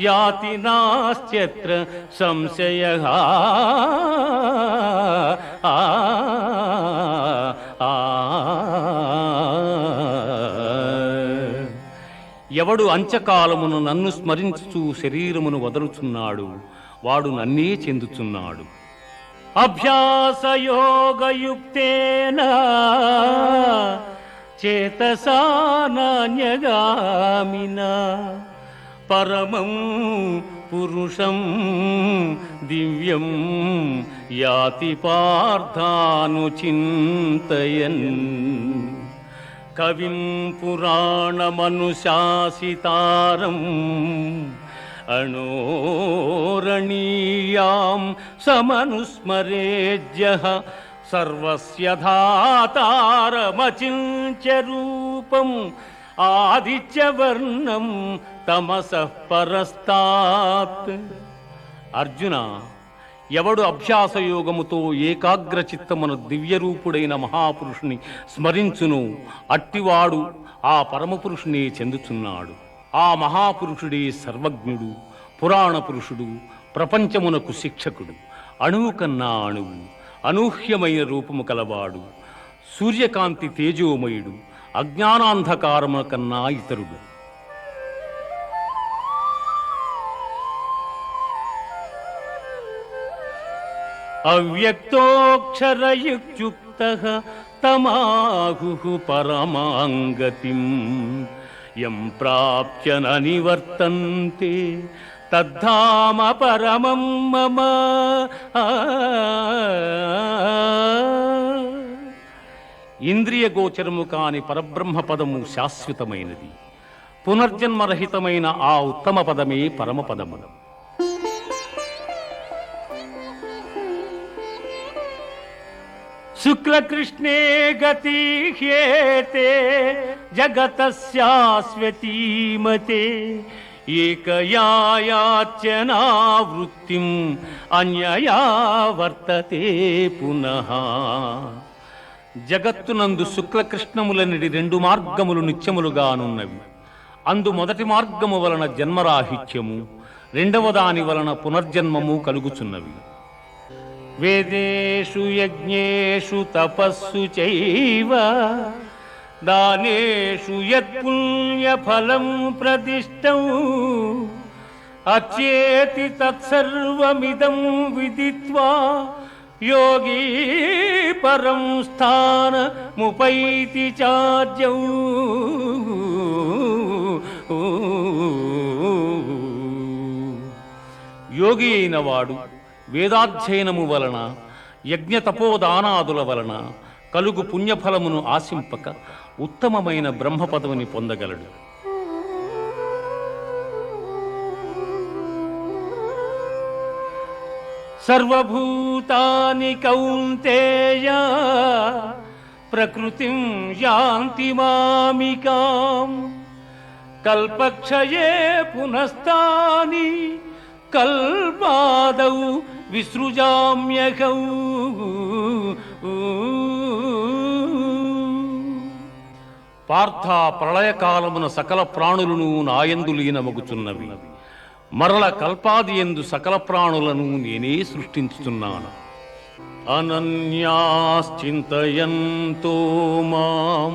యాతి నాస్త్యత్ర సంశయః. ఎవడు అంచకాలమును నన్ను స్మరించుచు శరీరమును వదలుచున్నాడు వాడు నన్నే చెందుచున్నాడు. అభ్యాసయోగయుక్తేన చేతసా నాన్యగామినా పరమం పురుషం దివ్యం యాతి పార్థానుచింతయన్. కవిం పురాణమనుశాసితారం అణోరణీయాం సమనుస్మరేజ్యః. సర్వస్య ధాతారమచింత్య రూపం ఆదిత్యవర్ణం తమసః పరస్తాత్. అర్జున, ఎవడు అభ్యాసయోగముతో ఏకాగ్ర చిత్తమున దివ్యరూపుడైన మహాపురుషుని స్మరించును అట్టివాడు ఆ పరమపురుషునే చెందుచున్నాడు. ఆ మహాపురుషుడే సర్వజ్ఞుడు, పురాణ పురుషుడు, ప్రపంచమునకు శిక్షకుడు, అణువు కన్నా అణువు, అనూహ్యమైన రూపము కలవాడు, సూర్యకాంతి తేజోమయుడు, అజ్ఞానాంధకారము కన్నా ఇతరుడు. అవ్యక్తోక్షరయుక్తః తమాహుః పరమాంగతిం. యం ప్రాప్య న నివర్తంతే తద్ధామ పరమం మమ. ఇంద్రియ గోచరము కాని పరబ్రహ్మ పదము శాశ్వతమైనది. పునర్జన్మరహితమైన ఆ ఉత్తమ పదమే పరమపదము. శుక్లకృష్ణే గతి హ్యేతే జగతస్యాస్వతీమతే ఏకయాయాచనా వృత్తిం అన్యయా వర్తతే పునః. జగత్తునందు శుక్లకృష్ణములనిడి రెండు మార్గములు నిత్యములుగానున్నవి. అందు మొదటి మార్గము వలన జన్మరాహిత్యము, రెండవ దాని వలన పునర్జన్మము కలుగుచున్నవి. వేదేషు యజ్ఞేషు తపస్సు చైవ దానేషు యత్పుణ్యఫలం ప్రదిష్టం అచ్యేతి తత్సర్వమిదం విదిత్వా యోగీ పరం స్థానముపైతి చార్యం. యోగి అయిన వాడు వేదాధ్యయనము వలన యజ్ఞతపోదానాదుల వలన కలుగు పుణ్యఫలమును ఆశింపక ఉత్తమమైన బ్రహ్మపదవిని పొందగలడు. సర్వభూతాని కౌంతేయ ప్రకృతిం యాంతి మామికాం కల్పక్షయే పునస్తాని కల్పాదౌ విసృజామ్యహం. పార్థ, ప్రళయకాలమున సకల ప్రాణులను నాయందు లీనమగుచున్నవి. మరల కల్పాది యందు సకల ప్రాణులను నేనే సృష్టించుతున్నాను. అనన్యాశ్చింతయంతో మాం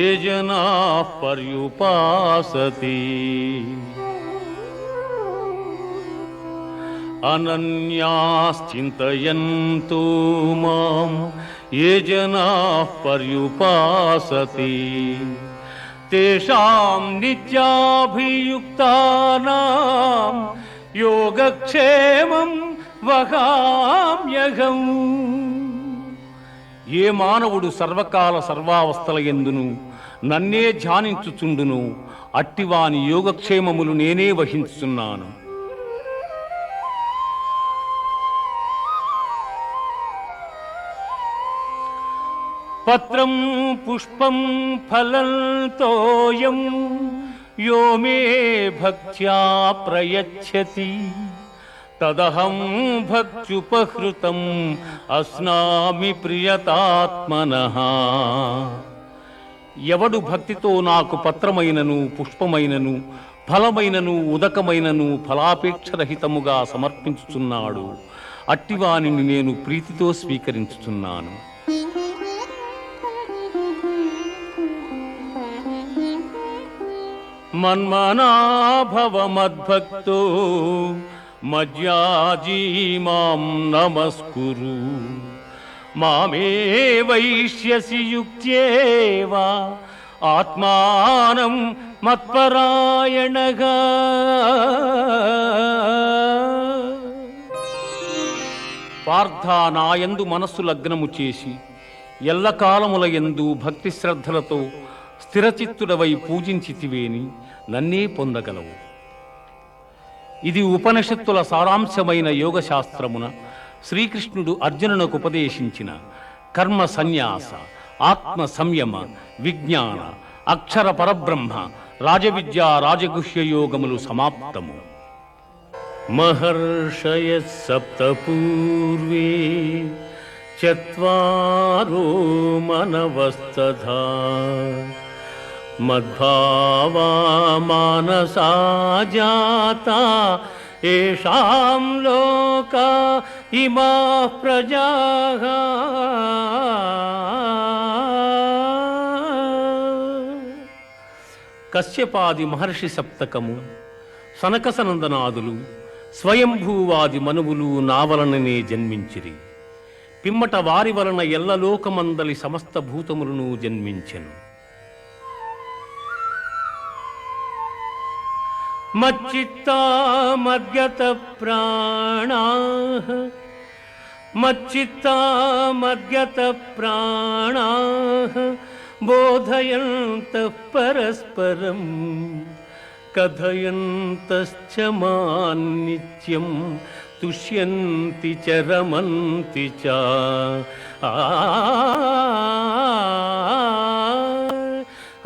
ఏ జనాః పర్యుపాసతే అనన్యాశ్చింతయంతో మాం ఏ జనాః పర్యుపాసతే తేషాం నిత్యాభియుక్తానాం యోగక్షేమం వహామ్యహం. ఏ మానవుడు సర్వకాల సర్వావస్థల యందును నన్నే ధ్యానించుచుండును అట్టివాని యోగక్షేమములు నేనే వహించుచున్నాను. పత్రం పుష్పం ఫలం తోయం యో మే భక్త్యా ప్రయచ్చతి తదహం భక్త్యుపహృతం అస్నామి ప్రియతాత్మనః. ఎవడు భక్తితో నాకు పత్రమైనను పుష్పమైనను ఫలమైనను ఉదకమైనను ఫలాపేక్షరహితముగా సమర్పించుచున్నాడు అట్టివానిని నేను ప్రీతితో స్వీకరించుచున్నాను. మన్మనా భవ మద్భక్తో మజ్యాజీ మాం నమస్కురు మామే వైష్యసి యుక్త్యేవా ఆత్మానం మత్పరాయణగా. పార్థ, నాయందు మనస్సు లగ్నము చేసి ఎల్లకాలముల యందు భక్తి శ్రద్ధలతో స్థిరచిత్తుడవై పూజించితివేని నన్నే పొందగలవు. ఇది ఉపనిషత్తుల సారాంశమైన యోగశాస్త్రమున శ్రీకృష్ణుడు అర్జునునకు ఉపదేశించిన కర్మ సన్యాస, ఆత్మ సంయమ, విజ్ఞాన, అక్షర పరబ్రహ్మ, రాజవిద్య, రాజగుహ్య యోగములు సమాప్తము. మహర్షయ సప్త పూర్వే చత్వారో మనవస్తథా మద్భావా మానసా జాతా ఏషాం లోకా ఇమాః ప్రజాః. కశ్యపాది మహర్షి సప్తకము, సనకసనందనాదులు, స్వయంభూవాది మనువులు నా వలననే జన్మించిరి. పిమ్మట వారి వలన ఎల్లలోకమందలి సమస్త భూతములను జన్మించెను. మచ్చిత్తా మద్గత ప్రాణాః మచ్చిత్తా మద్గత ప్రాణాః బోధయంతః పరస్పరం కథయంతశ్చ మాన్నిత్యం తుష్యంతి చ రమంతి చ ఆ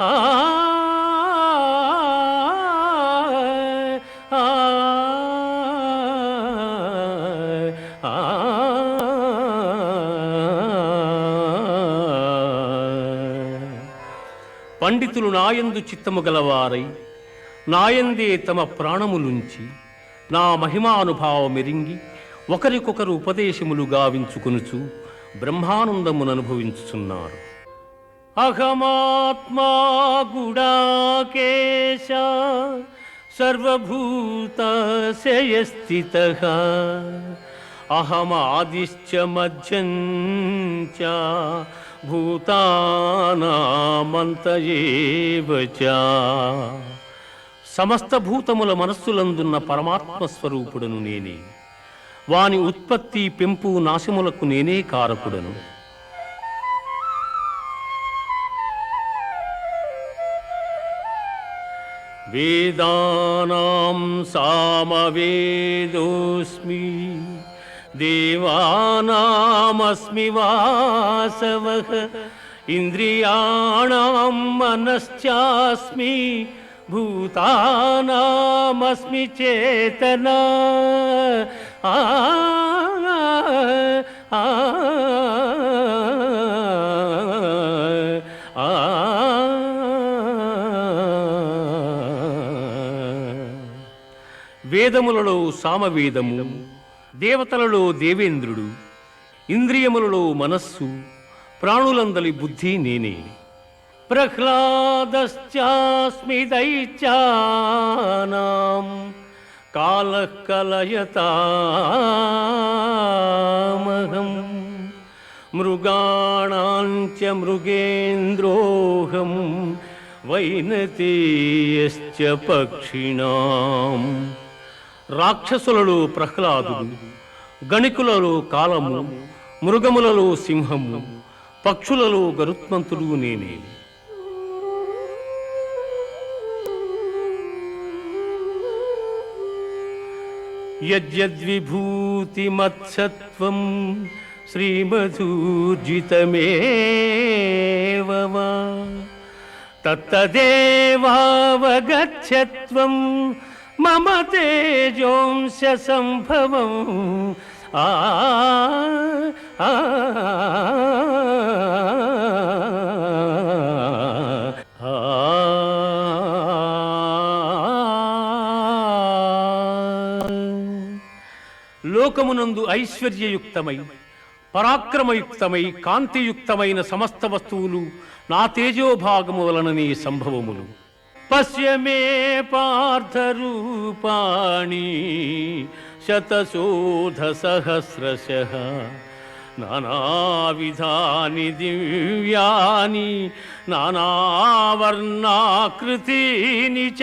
ఆ పండితులు నాయందు చిత్తము గలవారై నాయందే తమ ప్రాణములుంచి నా మహిమానుభావమెరింగి ఒకరికొకరు ఉపదేశములు గావించుకొనుచు బ్రహ్మానందముననుభవించుచున్నారు. అహమాత్మా గుడాకేశ సర్వభూతశయస్థితః అహమాదిశ్చ మధ్యం చ భూతానామంత ఏవ చ. సమస్త భూతముల మనస్సులందున్న పరమాత్మ స్వరూపుడను నేనే. వాని ఉత్పత్తి పెంపు నాశములకు నేనే కారకుడను. వేదానాం సామవేదోస్మి దేవానామస్మి వాసవః ఇంద్రియాణాం మనశ్చాస్మి భూతానామస్మి చేతనా. వేదములలో సామవేదము, దేవతలలో దేవేంద్రుడు, ఇంద్రియములలో మనస్సు, ప్రాణులందలి బుద్ధి నేనే. ప్రహ్లాదశ్చాస్మి దైత్యానాం కాలః కలయతామహం మృగాణాంచ మృగేంద్రోహం వైనతేయశ్చ పక్షిణాం. రాక్షసులలో ప్రహ్లాదుడు, గణికులలో కాలము, మృగములలో సింహము, పక్షులలో గరుత్మంతుడు నేనే. యద్యద్విభూతిమత్సత్వం శ్రీమధూర్జితమేవ వా తత్తదేవావగచ్చత్వం మమ తేజోంశ సంభవం. ఆ ఆ లోకమునందు ఐశ్వర్యయుక్తమై పరాక్రమయుక్తమై కాంతియుక్తమైన సమస్త వస్తువులు నా తేజోభాగము వలననే సంభవములు. పశ్య మే పార్థరూపాణి శతశోధ సహస్రశః నానావిధాని దివ్యాని నానావర్ణాకృతీని చ.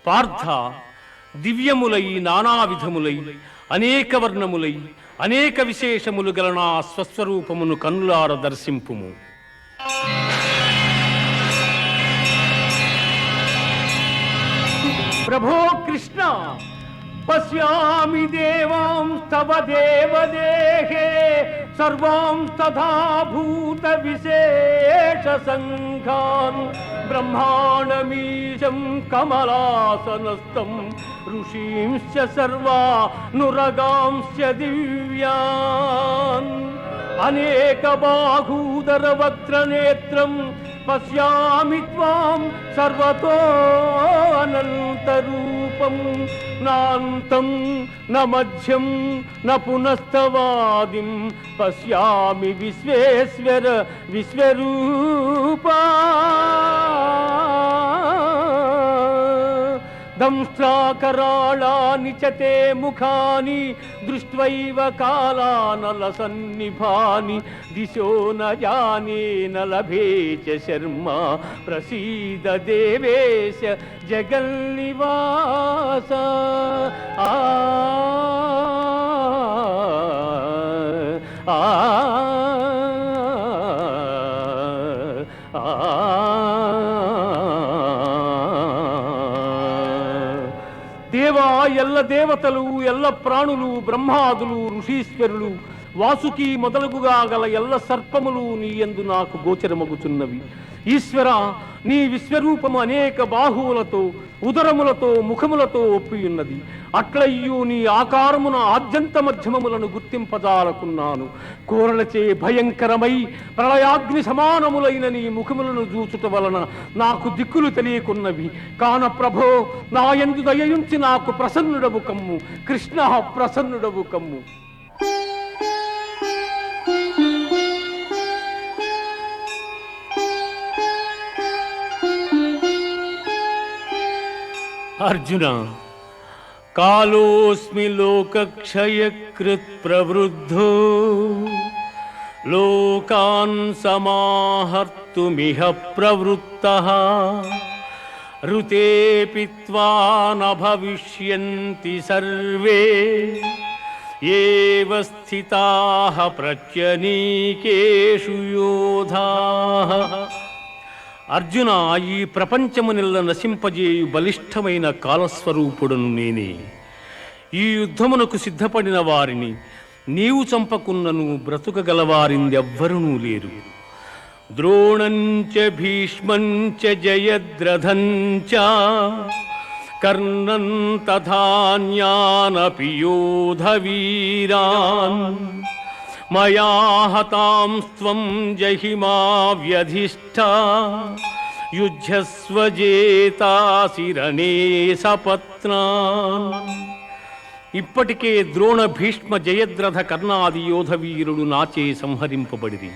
పార్థ, దివ్యములై నానావిధములై అనేక వర్ణములై అనేక విశేషములు గల నా స్వస్వరూపమును కన్నులార దర్శింపుము. ప్రభో కృష్ణ, పశ్యామి దేవాం తవ దేవదేహే సర్వాం తథా భూత విశేష సంఘాన్ బ్రహ్మాండమీశం కమలాసనస్థం ఋషీంశ్చ సర్వానురగాంశ్చ దివ్యాన్ అనేక బాహూదర వక్త్రనేత్రం పశ్యామి త్వాం సర్వతో అనంతరూపం నాంతం న మధ్యం న పునస్తవాదిం పశ్యామి విశ్వేశ్వర విశ్వరూపా. దంష్ట్రాకరాళాని చ తే ముఖాని దృష్ట్వైవ కాలానలసన్నిభాని దిశో న జానే న లభే చ శర్మ ప్రసీద దేవేశ జగన్నివాస. దేవా, ఎల్ల దేవతలు, ఎల్ల ప్రాణులు, బ్రహ్మాదులు, ఋషీశ్వరులు, వాసుకి మొదలుగుగా గల ఎల్ల సర్పములు నీ యందు నాకు గోచరమగుచున్నవి. ఈశ్వర, నీ విశ్వరూపము అనేక బాహువులతో, ఉదరములతో, ముఖములతో ఒప్పియున్నది. అట్లయ్యూ నీ ఆకారమున ఆద్యంత మధ్యమములను గుర్తింపజాలకున్నాను. కోరలచే భయంకరమై ప్రళయాగ్ని సమానములైన నీ ముఖములను చూచుట వలన నాకు దిక్కులు తెలియకున్నవి. కాన ప్రభో, నా యందు దయయుంచి నాకు ప్రసన్నుడవు కమ్ము. కృష్ణ, ప్రసన్నుడవు కమ్ము. అర్జున, కాలోస్మి లోకక్షయకృత్ ప్రవృద్ధో లోకాన్ సమాహర్తుమిహ ప్రవృత్తః ఋతే పిత్వా న భవిష్యంతి సర్వే ఏవ స్థితాః ప్రత్యనీకేషు యోధాః. అర్జున, ఈ ప్రపంచమునిల్ల నశింపజేయు బలిష్టమైన కాలస్వరూపుడను నేనే. ఈ యుద్ధమునకు సిద్ధపడిన వారిని నీవు చంపకున్నను బ్రతుకగలవారిందెవ్వరునూ లేరు. ద్రోణంచ భీష్మంచ జయద్రథంచ కర్ణం తథాన్యానపి యోధవీరాన్ మయా హతాంస్త్వం జహిమా వ్యధిష్ఠా యుధ్యస్వ జేతాసి రణే సపత్నాన్. ఇప్పటికే ద్రోణ, భీష్మ, జయద్రథ, కర్ణాది యోధవీరులు నాచే సంహరింపబడిరి.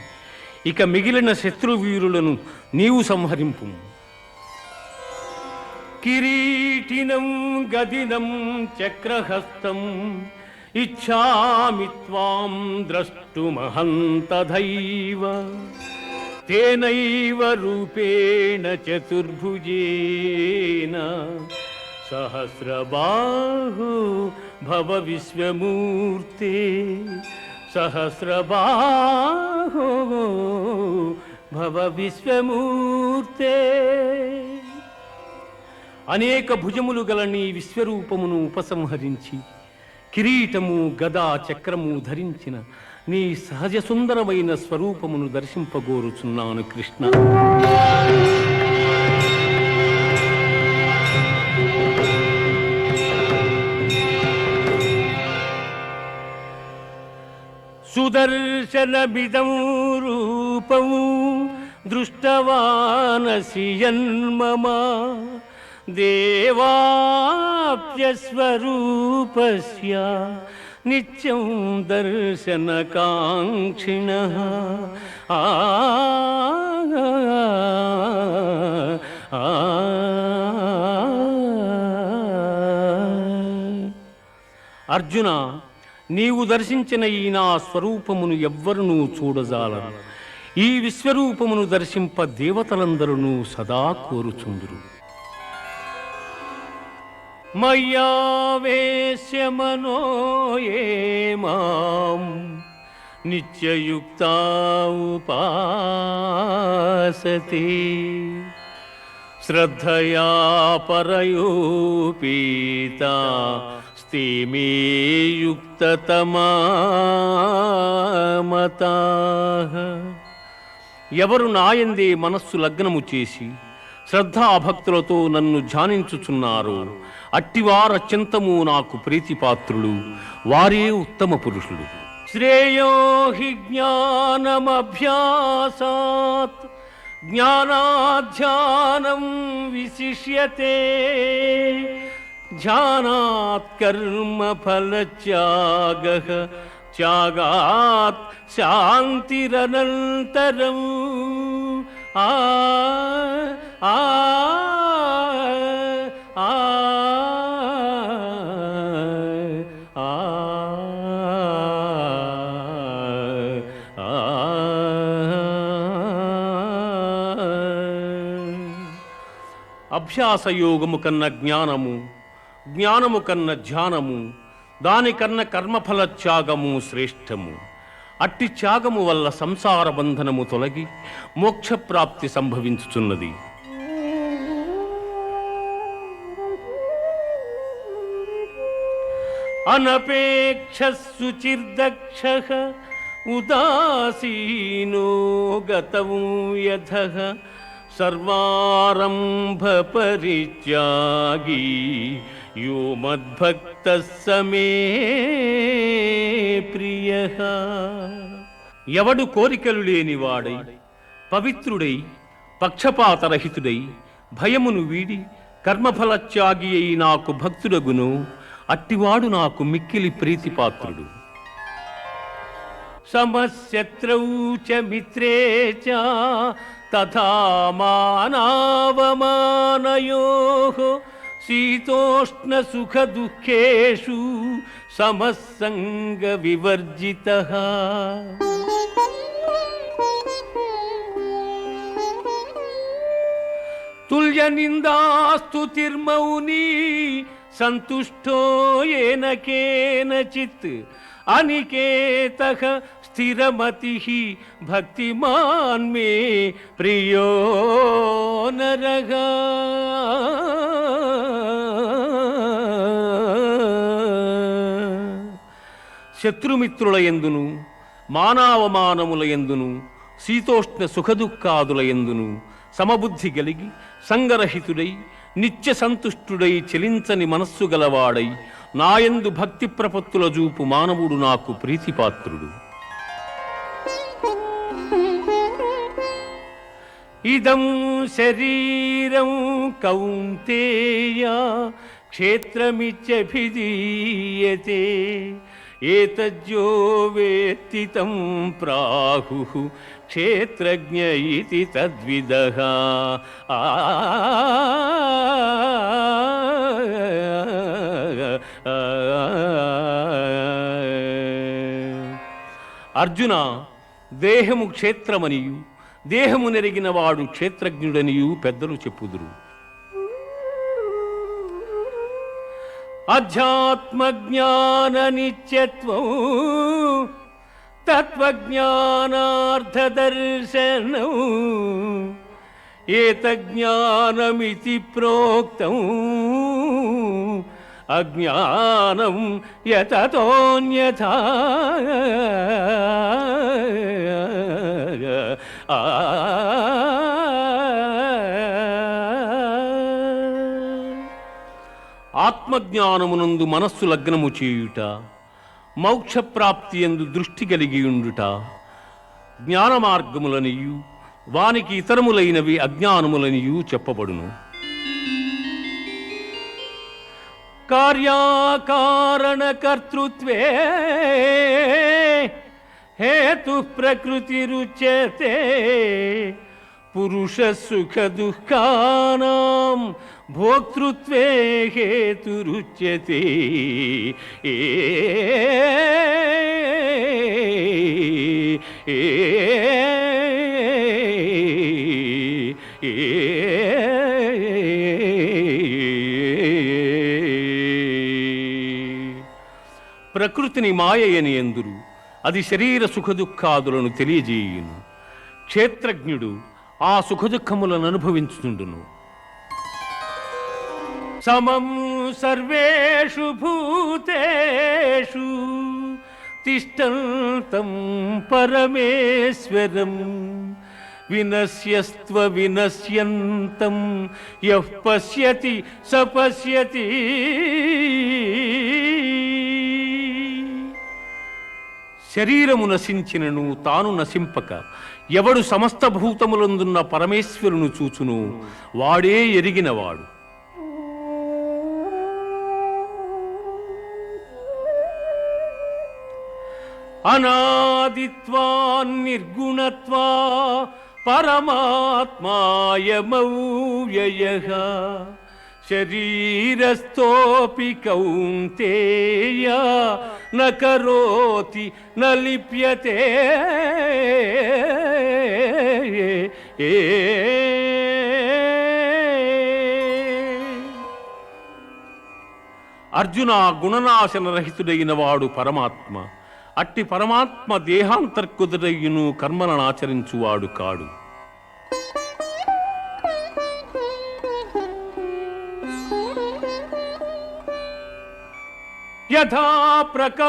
ఇక మిగిలిన శత్రువీరులను నీవు సంహరింపు. కిరీటినం గదినం చక్రహస్తం ఇచ్ఛామి త్వాం ద్రష్టుమహం తథైవ తేనైవ రూపేణ చతుర్భుజేన సహస్రబాహు భవ విశ్వమూర్తే. సహస్రబాహు భవ విశ్వమూర్తే. అనేక భుజములు గల నీ విశ్వరూపమును ఉపసంహరించి కిరీటము, గదా, చక్రము ధరించిన నీ సహజ సుందరమైన స్వరూపమును దర్శింపగోరుచున్నాను కృష్ణ. సుదర్శనమిదం రూపం దృష్టవానసి యన్మమ దేవాప్యస్వరూపస్య నిత్యం దర్శనకాంక్షిణః. అర్జున, నీవు దర్శించిన ఈ నా స్వరూపమును ఎవ్వరునూ చూడజాలరు. ఈ విశ్వరూపమును దర్శింప దేవతలందరూ సదా కోరుచుందురు. మయ్యావేశ్య మనో యే మాం నిత్యయుక్తా ఉపాసతే శ్రద్ధయా పరయోపీతా స్థిమే యుక్తతమా మతాః. ఎవరు నాయందే మనస్సు లగ్నము చేసి శ్రద్ధాభక్తులతో నన్ను ధ్యానించుచున్నారో అట్టివార అత్యంతము నాకు ప్రీతిపాత్రులు. వారే ఉత్తమ పురుషులు. శ్రేయో హి జ్ఞానమభ్యాసాత్ జ్ఞానాధ్యానం విశిష్యతే ధ్యానాత్ కర్మ ఫలత్యాగః త్యాగాత్ శాంతిరనంతరం. ఆ ఆ ఆ అభ్యాసయోగము కన్న జ్ఞానము, జ్ఞానము కన్న ధ్యానము, దానికన్న కర్మఫల త్యాగము శ్రేష్టము. అట్టి త్యాగము వల్ల సంసార బంధనము తొలగి మోక్షప్రాప్తి సంభవించుచున్నది. అనపేక్షశుచిర్దక్షః ఉదాసీనో గతం యథః సర్వారంభ పరిత్యాగీ యో మద్భక్తః సమే ప్రియః. ఎవడు కోరికలు లేనివాడై పవిత్రుడై పక్షపాతరహితుడై భయమును వీడి కర్మఫలత్యాగి అయి నాకు భక్తుడగును అట్టివాడు నాకు మిక్కిలి ప్రీతిపాత్రుడు. సమశత్రౌ చ మిత్రే చ తథా మానావమానయోః శీతోష్ణ సుఖ దుఃఖేషు సమస్సంగ వివర్జితః. తుల్య నిందాస్తుతిర్మౌని సంతుష్టో ఏన కేనచిత్ అనికేతః స్థిరమతిః భక్తిమాన్ మే ప్రియో నరః. శత్రుమిత్రుల యందును మానావమానముల యందును శీతోష్ణ సుఖదుఃఖాదుల యందును సమబుద్ధి కలిగి సంగరహితుడై నిత్య సంతుష్టుడై చెలించని మనస్సు గలవాడై నాయందు భక్తి ప్రపత్తుల చూపు మానవుడు నాకు ప్రీతిపాత్రుడు. ఇదం శరీరం కౌంతేయ క్షేత్రమిత్యభిధీయతే ఏతజ్జో వేత్తి తం ప్రాహుః క్షేత్రజ్ఞ ఇతి తద్విదః. అర్జున, దేహము క్షేత్రమనియు దేహము నెరిగిన వాడు క్షేత్రజ్ఞుడనియు పెద్దలు చెప్పుదురు. అధ్యాత్మజ్ఞాన నిత్యత్వం తత్వజ్ఞానార్థదర్శనం ఏతజ్ఞానమితి ప్రోక్తం అజ్ఞానం యతతోన్యథా. ఆత్మజ్ఞానమునందు మనస్సు లగ్నము చేయుట, మోక్షప్రాప్తి యందు దృష్టి కలిగియుండుట జ్ఞాన మార్గములనియు వానికి ఇతరములైనవి అజ్ఞానములనియు చెప్పబడును. కార్యాకారణ కర్తృత్వే హేతు ప్రకృతిరుచ్యతే పురుష సుఖ దుఃఖానాం భోక్తృత్వే హేతురుచ్యతే. ప్రకృతిని మాయయని ఎందురు, అది శరీర సుఖదుఖాదులను తెలియజేయును. క్షేత్రజ్ఞుడు ఆ సుఖదుఖములను అనుభవించుతుండును. సమం సర్వేషు భూతేషు తిష్టంతం పరమేశ్వరం వినశ్యస్త్వ వినశ్యంతం యః పశ్యతి స పశ్యతి. శరీరము నశించినను తాను నశింపక ఎవడు సమస్త భూతములందున్న పరమేశ్వరును చూచును వాడే ఎరిగినవాడు. అనాదిత్వాన్ నిర్గుణత్వా పరమాత్మాయమవ్యయః శరీరస్థోపి కౌంతేయ న కరోతి న లిప్యతే. అర్జున, గుణనాశన రహితుడైన వాడు పరమాత్మ. అట్టి పరమాత్మ దేహాంతర్కుదుడయ్యును కర్మలను ఆచరించువాడు కాడు. యథా ప్రకాశయచ్చేకః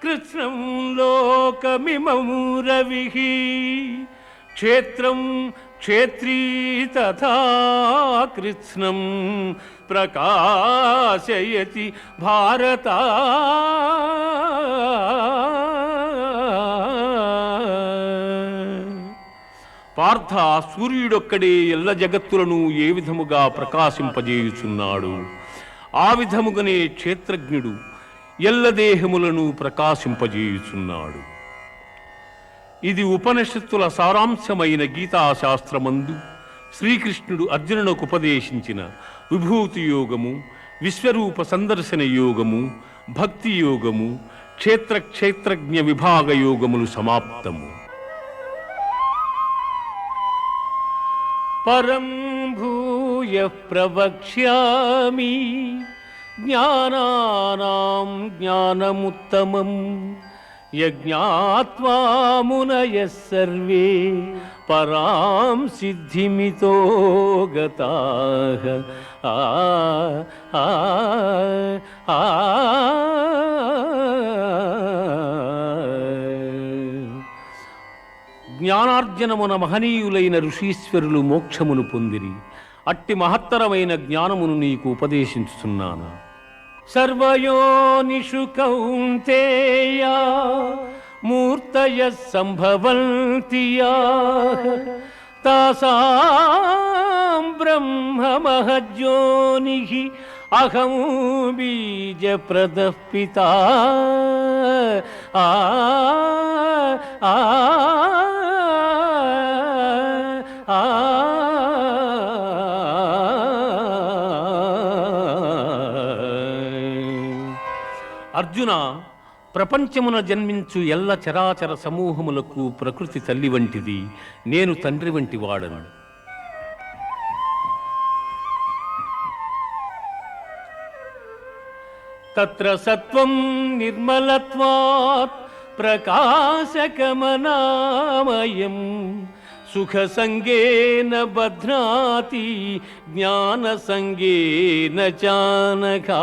కృత్స్నం లోకమిమం రవిః క్షేత్రం క్షేత్రీ తథా కృత్స్నం ప్రకాశయతి భారత. పార్థ, సూర్యుడొక్కడే ఎల్ల జగత్తులను ఏ విధముగా ప్రకాశింపజేయుచున్నాడు, ఆ విధముగానే క్షేత్రజ్ఞుడు ఎల్ల దేహములను ప్రకాశింపజేయుచున్నాడు. ఇది ఉపనిషత్తుల సారాంశమైన గీతాశాస్త్రమందు శ్రీకృష్ణుడు అర్జునునకు ఉపదేశించిన విభూతి యోగము, విశ్వరూప సందర్శన యోగము, భక్తి యోగము, క్షేత్రజ్ఞ విభాగ యోగములు సమాప్తము. పరం భూయః ప్రవక్ష్యామి జ్ఞానానాం జ్ఞానముత్తమం యజ్ఞాత్వా మునయః సర్వే పరాం సిద్ధిమితో గతాః. జ్ఞానార్జనమున మహనీయులైన ఋషీశ్వరులు మోక్షమును పొందిరి. అట్టి మహత్తరమైన జ్ఞానమును నీకు ఉపదేశించుచున్నాను. సర్వయోనిషు కౌంతేయ మూర్తయః సంభవంతి యాః తాసాం బ్రహ్మ మహజ్యోనిః అహం బీజప్రదః పితా. అర్జున, ప్రపంచమున జన్మించు ఎల్ల చరాచర సమూహములకు ప్రకృతి తల్లి వంటిది, నేను తండ్రి వంటి వాడను. తత్ర సత్వం నిర్మలత్వాత్ ప్రకాశకమనామయం సుఖ సంగేన బధ్నాతి జ్ఞాన సంగేన చానఘా.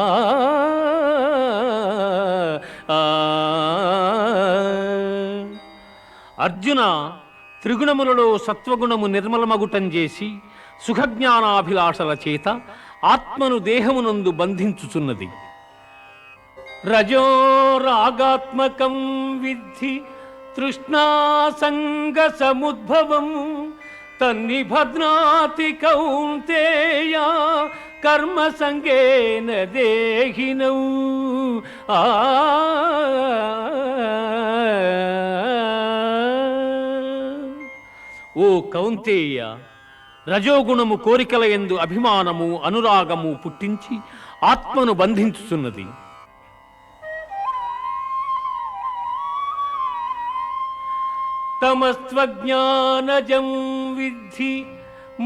అర్జున, త్రిగుణములలో సత్వగుణము నిర్మలమగుటం చేసి సుఖజ్ఞానాభిలాషల చేత ఆత్మను దేహమునందు బంధించుచున్నది. రజో రాగాత్మకం విద్ధి తృష్ణాసంగ సముద్భవం తన్నిభద్నాతి కౌంతేయ కర్మ సంగేన దేహినౌ. ఓ కౌంతేయ, రజోగుణము కోరికల యందు అభిమానము అనురాగము పుట్టించి ఆత్మను బంధించుచున్నది. తమస్త్వజ్ఞానజం విద్ధి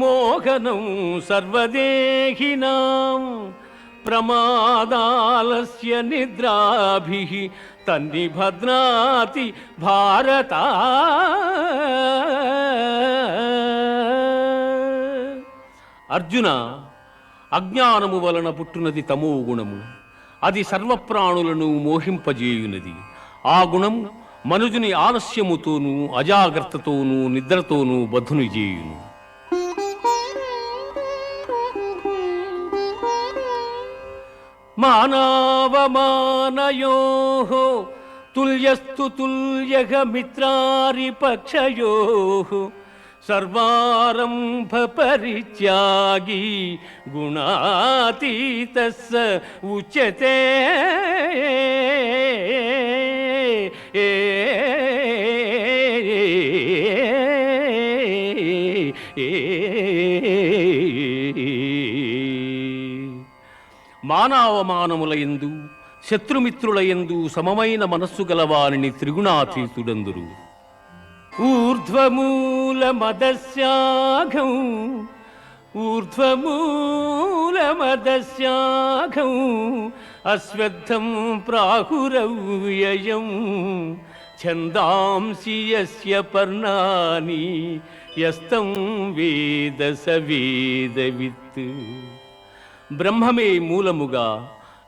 మోహనం సర్వదేహినాం ప్రమాదాలస్య నిద్రాభిః తన్నిభద్నాతి భారత. అర్జున, అజ్ఞానము వలన పుట్టునది తమో గుణము. అది సర్వప్రాణులను మోహింపజేయునది. ఆ గుణము మనుజుని ఆలస్యముతోనూ అజాగ్రత్తతోనూ నిద్రతోనూ బద్ధుని చేయును. మానవమానయోః తుల్యస్తు తుల్యః మిత్రారిపక్షయోః సర్వారంభ పరిత్యాగి గుణాతీతః స ఉచ్యతే. మానవమానములయందు శత్రుమిత్రులయందు సమమైన మనస్సు గలవారిని త్రిగుణాతీతుడందురు. ఊర్ధ్వమూలమదస్యాఘం ఊర్ధ్వమూలమదస్యాఘం అశ్వత్థం ప్రాహురవ్యయం ఛందాంసి యస్య పర్ణాని యస్తం వేద స వేదవిత్. బ్రహ్మమే మూలముగా,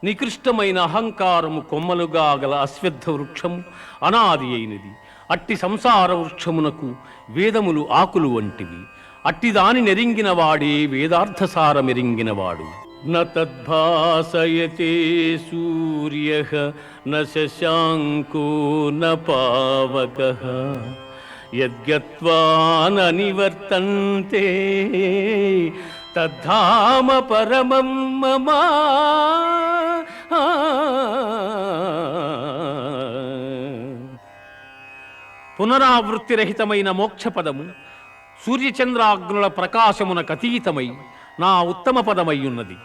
నికృష్టమైన అహంకారము కొమ్మలుగా గల అశ్వత్థ వృక్షము అనాది అయినది. అట్టి సంసార వృక్షమునకు వేదములు ఆకులు వంటివి. అట్టి దాని నెరింగిన వాడే వేదార్థసారమెరింగినవాడు. న తద్భాసయతే సూర్యః న శశాంకో న పావకః యద్గత్వా న నివర్తంతే తద్ధామ పరమం మమ. పునరావృత్తిరహితమైన మోక్షపదము సూర్యచంద్రాగ్నుల ప్రకాశమునకు అతీతమై నా ఉత్తమ పదమయ్యున్నది.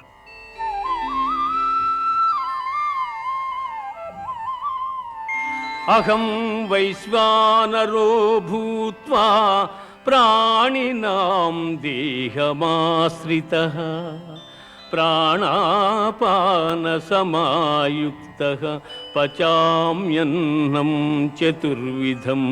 అహం వైశ్వానరో భూత్వా ప్రాణినాం దేహమాశ్రితః ప్రాణాపాన సమాయుక్తః పచామ్యన్నం చతుర్విధం.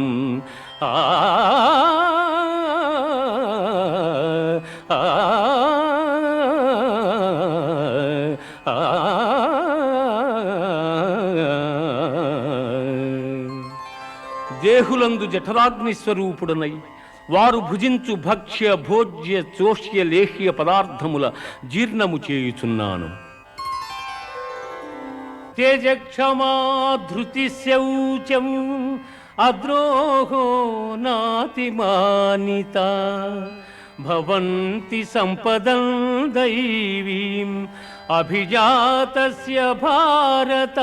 దేహులందు జఠరాగ్ని స్వరూపుడనై వారు భుజించు భక్ష్య భోజ్య చోష్య లేహ్య పదార్థముల జీర్ణము చేయుచున్నాను. తేజక్షమా ధృతి శౌచం అద్రోహో నాతిమానిత భవంతి సంపదం దైవీం అభిజాతస్య భారత.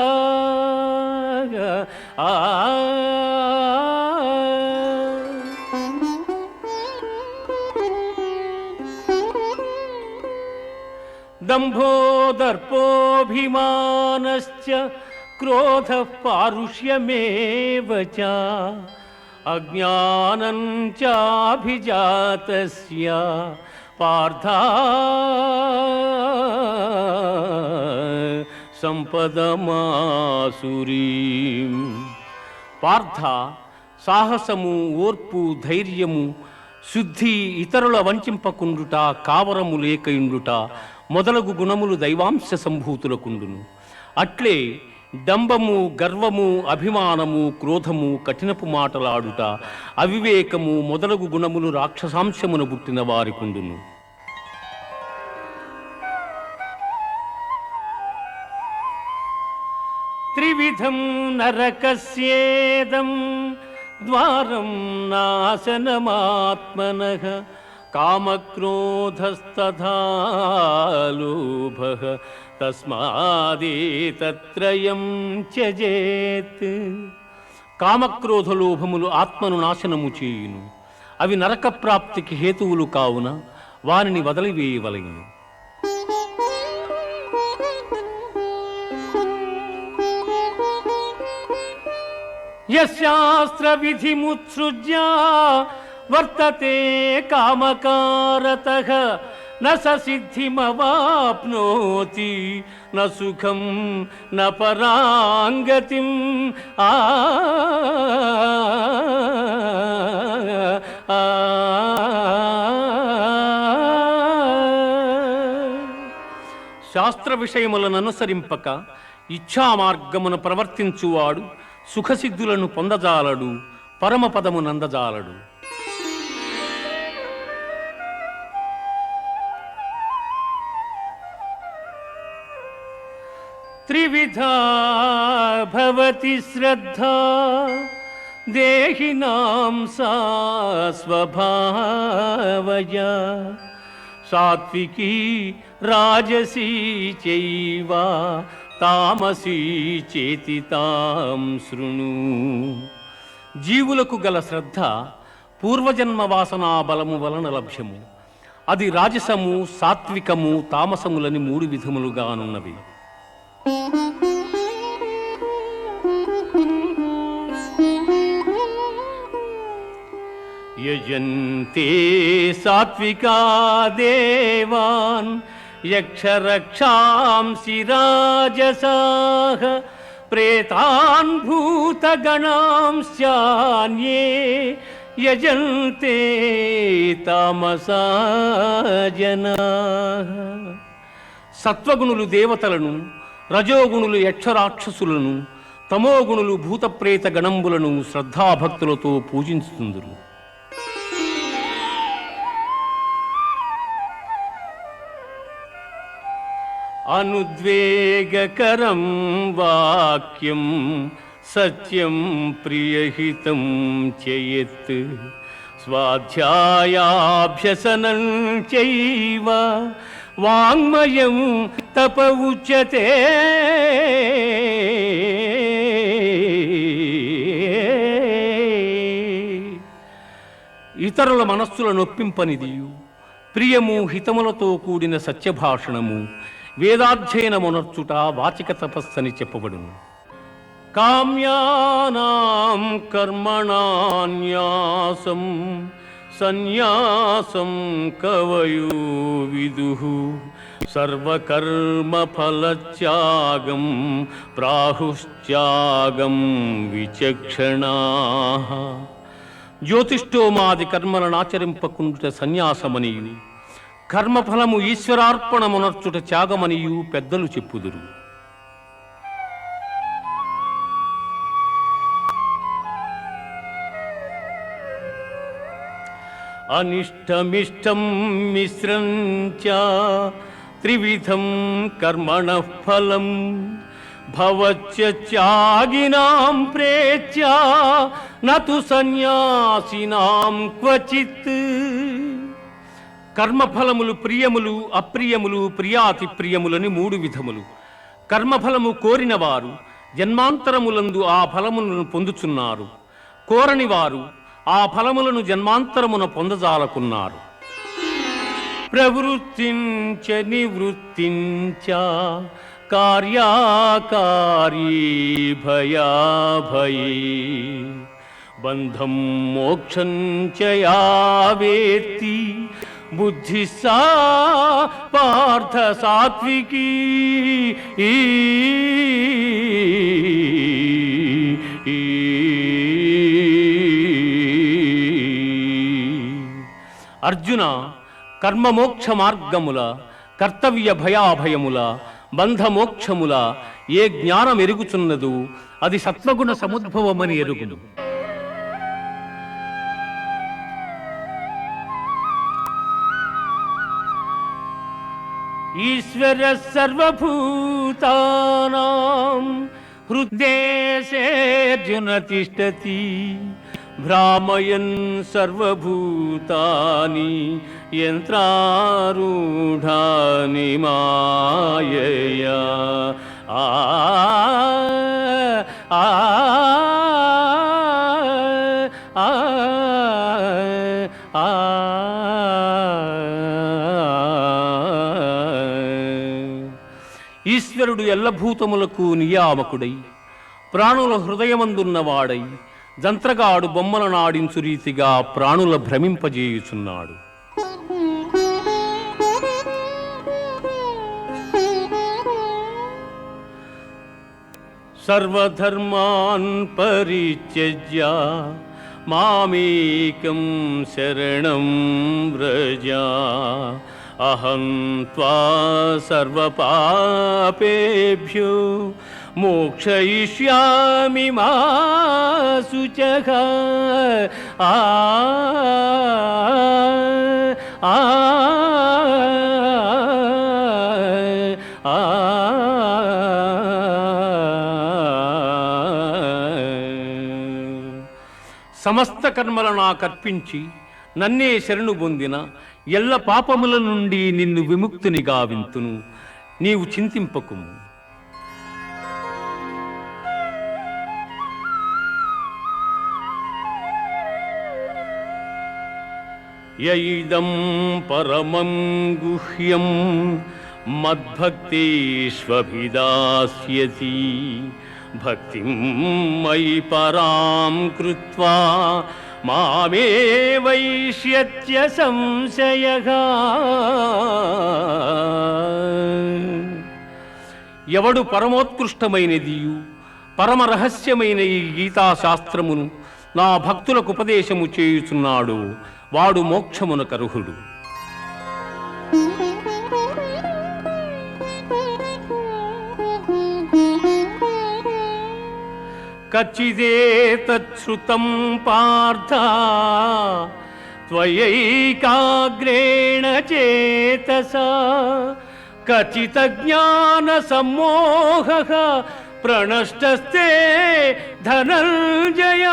దంభో దర్పోభిమానశ్చ క్రోధః పారుష్యమేవ చ అజ్ఞానం చాభిజాతస్య పార్థ సంపదమాసురీం. పార్థ, సాహసము, ఓర్పు, ధైర్యము, శుద్ధి, ఇతరుల వంచింపకుండుట, కావరము లేకయుండుట మొదలగు గుణములు దైవాంశ సంభూతులకుండును. అట్లే డంబము, గర్వము, అభిమానము, క్రోధము, కఠినపు మాటలాడుట, అవివేకము మొదలగు గుణములు రాక్షసాంశమున పుట్టిన వారికుండును. త్రివిధం నరకస్యేదం ద్వారం నాశనమాత్మనః కామక్రోధస్తథా లోభః తస్మాదేతత్రయం త్యజేత్. కామక్రోధ లోభములు ఆత్మను నాశనము చేయును. అవి నరక ప్రాప్తికి హేతువులు కావున వారిని వదిలివేయవలెను. యశాస్త్ర విధిముత్సృజ్య వర్తతే కామకారతః న స సిద్ధిమవాప్నోతి న సుఖం న పరాంగతిం. శాస్త్ర విషయములను అనుసరింపక ఇచ్ఛా మార్గమును ప్రవర్తించువాడు సుఖసిద్ధులను పొందజాలడు, పరమపదము నందజాలడు. త్రివిధా భవతి శ్రద్ధా దేహినాం సా స్వభావయ సాత్వికీ రాజసీ చైవ తామసీ చేతి తాం శృణు. జీవులకు గల శ్రద్ధ పూర్వజన్మ వాసనా బలము వలన లభ్యము. అది రాజసము, సాత్వికము, తామసములని 3 విధములుగానున్నవి. యజంతే సాత్వికా దేవాన్ యక్షరక్షాంసి రాజసాః ప్రేతాన్ భూతగణాంశ్చాన్యే యజంతే తామసా జనాః. సత్వగుణులు దేవతలను, రజోగుణులు యక్షరాక్షసులను, తమోగుణులు భూతప్రేత గణంబులను శ్రద్ధాభక్తులతో పూజించుతుందురు. అనుద్వేగకరం వాక్యం సత్యం ప్రియహితం చయత్ స్వాధ్యాయాభ్యసనం చైవ వాంగ్మయం తప ఉచ్యతే. ఇతరుల మనస్సుల నొప్పింపనిదియు ప్రియము హితములతో కూడిన సత్యభాషణము వేదాధ్యయనమునర్చుట వాచిక తపస్సని చెప్పబడును. కామ్యానాం కర్మణాన్యాసం సన్యాసం కవయో విదుః సర్వకర్మఫలత్యాగం ప్రాహుశ్త్యాగం విచక్షణాః. జ్యోతిష్ఠోమాది కర్మలనాచరింపకుండుట సన్యాసమనియు, కర్మఫలము ఈశ్వరార్పణమునర్చుట త్యాగమనియు పెద్దలు చెప్పుదురు. అనిష్టమిష్టం మిశ్రం చ త్రివిధం కర్మణః ఫలం భవత్య త్యాగినాం ప్రేత్య నతు సన్యాసినాం క్వచిత్. కర్మఫలములు ప్రియములు, అప్రియములు, ప్రియాతి ప్రియములని 3 విధములు. కర్మఫలము కోరిన వారు జన్మాంతరములందు ఆ ఫలములను పొందుచున్నారు. కోరని వారు ఆ ఫలములను జన్మాంతరమున పొందజాలకున్నారు. ప్రవృత్తించ నివృత్తించ కార్యాకారీ భయాభయీ బంధం మోక్షం చ యా వేత్తి బుద్ధి సా పార్థ సాత్వికీ. అర్జున, కర్మమోక్ష మార్గముల, కర్తవ్య భయాభయముల, బంధమోక్షముల ఏ జ్ఞానం ఎరుగుచున్నదో అది సత్వగుణ సముద్భవమని ఎరుగును. ఈశ్వర సర్వభూతానాం హృద్దేశేర్జున తిష్టతి భ్రామయన్ సర్వభూతాని యంత్రారూఢాని మాయయా. ఆ ఆ ఆ ఆ ఈశ్వరుడు ఎల్లభూతములకు నియామకుడై ప్రాణుల హృదయమందున్నవాడై జంత్రగాడు బొమ్మలను ఆడించు రీతిగా ప్రాణుల భ్రమింపజేయుచున్నాడు. సర్వధర్మాన్ పరిత్యజ్య మామేకం శరణం వ్రజ అహం త్వా సర్వపాపేభ్యో మోక్షయిష్యామి మా శుచః. ఆ ఆ ఆ సమస్త కర్మలను నాకర్పించి నన్నే శరణు పొందిన ఎల్ల పాపముల నుండి నిన్ను విముక్తుని గావింతును. నీవు చింతింపకుము. యైదం పరమం గుహ్యం మద్భక్తేష్వభిదాస్యతి భక్తిం మయి పరాం కృత్వా మామే వైష్యత్య సంశయః. ఎవడు పరమోత్కృష్టమైనదియు పరమ రహస్యమైన ఈ గీతాశాస్త్రమును నా భక్తులకు ఉపదేశము చేయుచున్నాడు వాడు మోక్షమునకు అర్హుడు. కచ్చిదేతచ్యుతం పార్థ త్వయైకాగ్రేణ చేతసా కచిత జ్ఞాన సమ్మోహః ప్రణష్టస్తే ధనంజయ.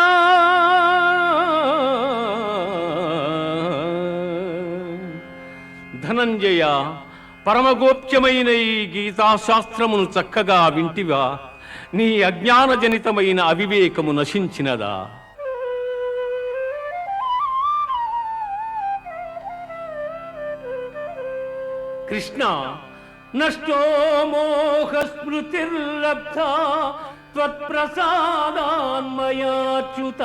ధనంజయ, పరమగోప్యమైన ఈ గీతాశాస్త్రమును చక్కగా వింటివా? నీ అజ్ఞానజనితమైన అవివేకము నశించినదా? కృష్ణ, నష్టో మోహ స్మృతిర్లబ్ధా త్వత్ప్రసాదాన్మయాచ్యుత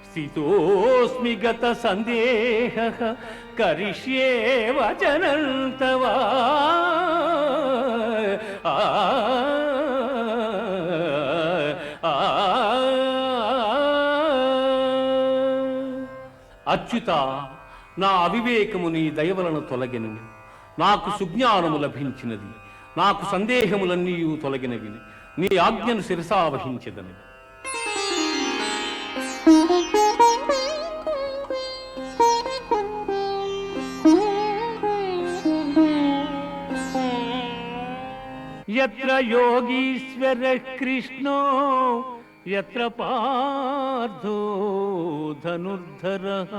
స్థితోస్మి గత సందేహః కరిష్యే వచనం తవ. అచ్యుత, నా అవివేకము నీ దయవలన తొలగెను. నాకు సుజ్ఞానము లభించినది. నాకు సందేహములన్నీ తొలగినవి. నీ ఆజ్ఞను శిరసావహించెదను. యత్ర యోగీశ్వరః కృష్ణో యత్ర పార్థో ధనుర్ధరః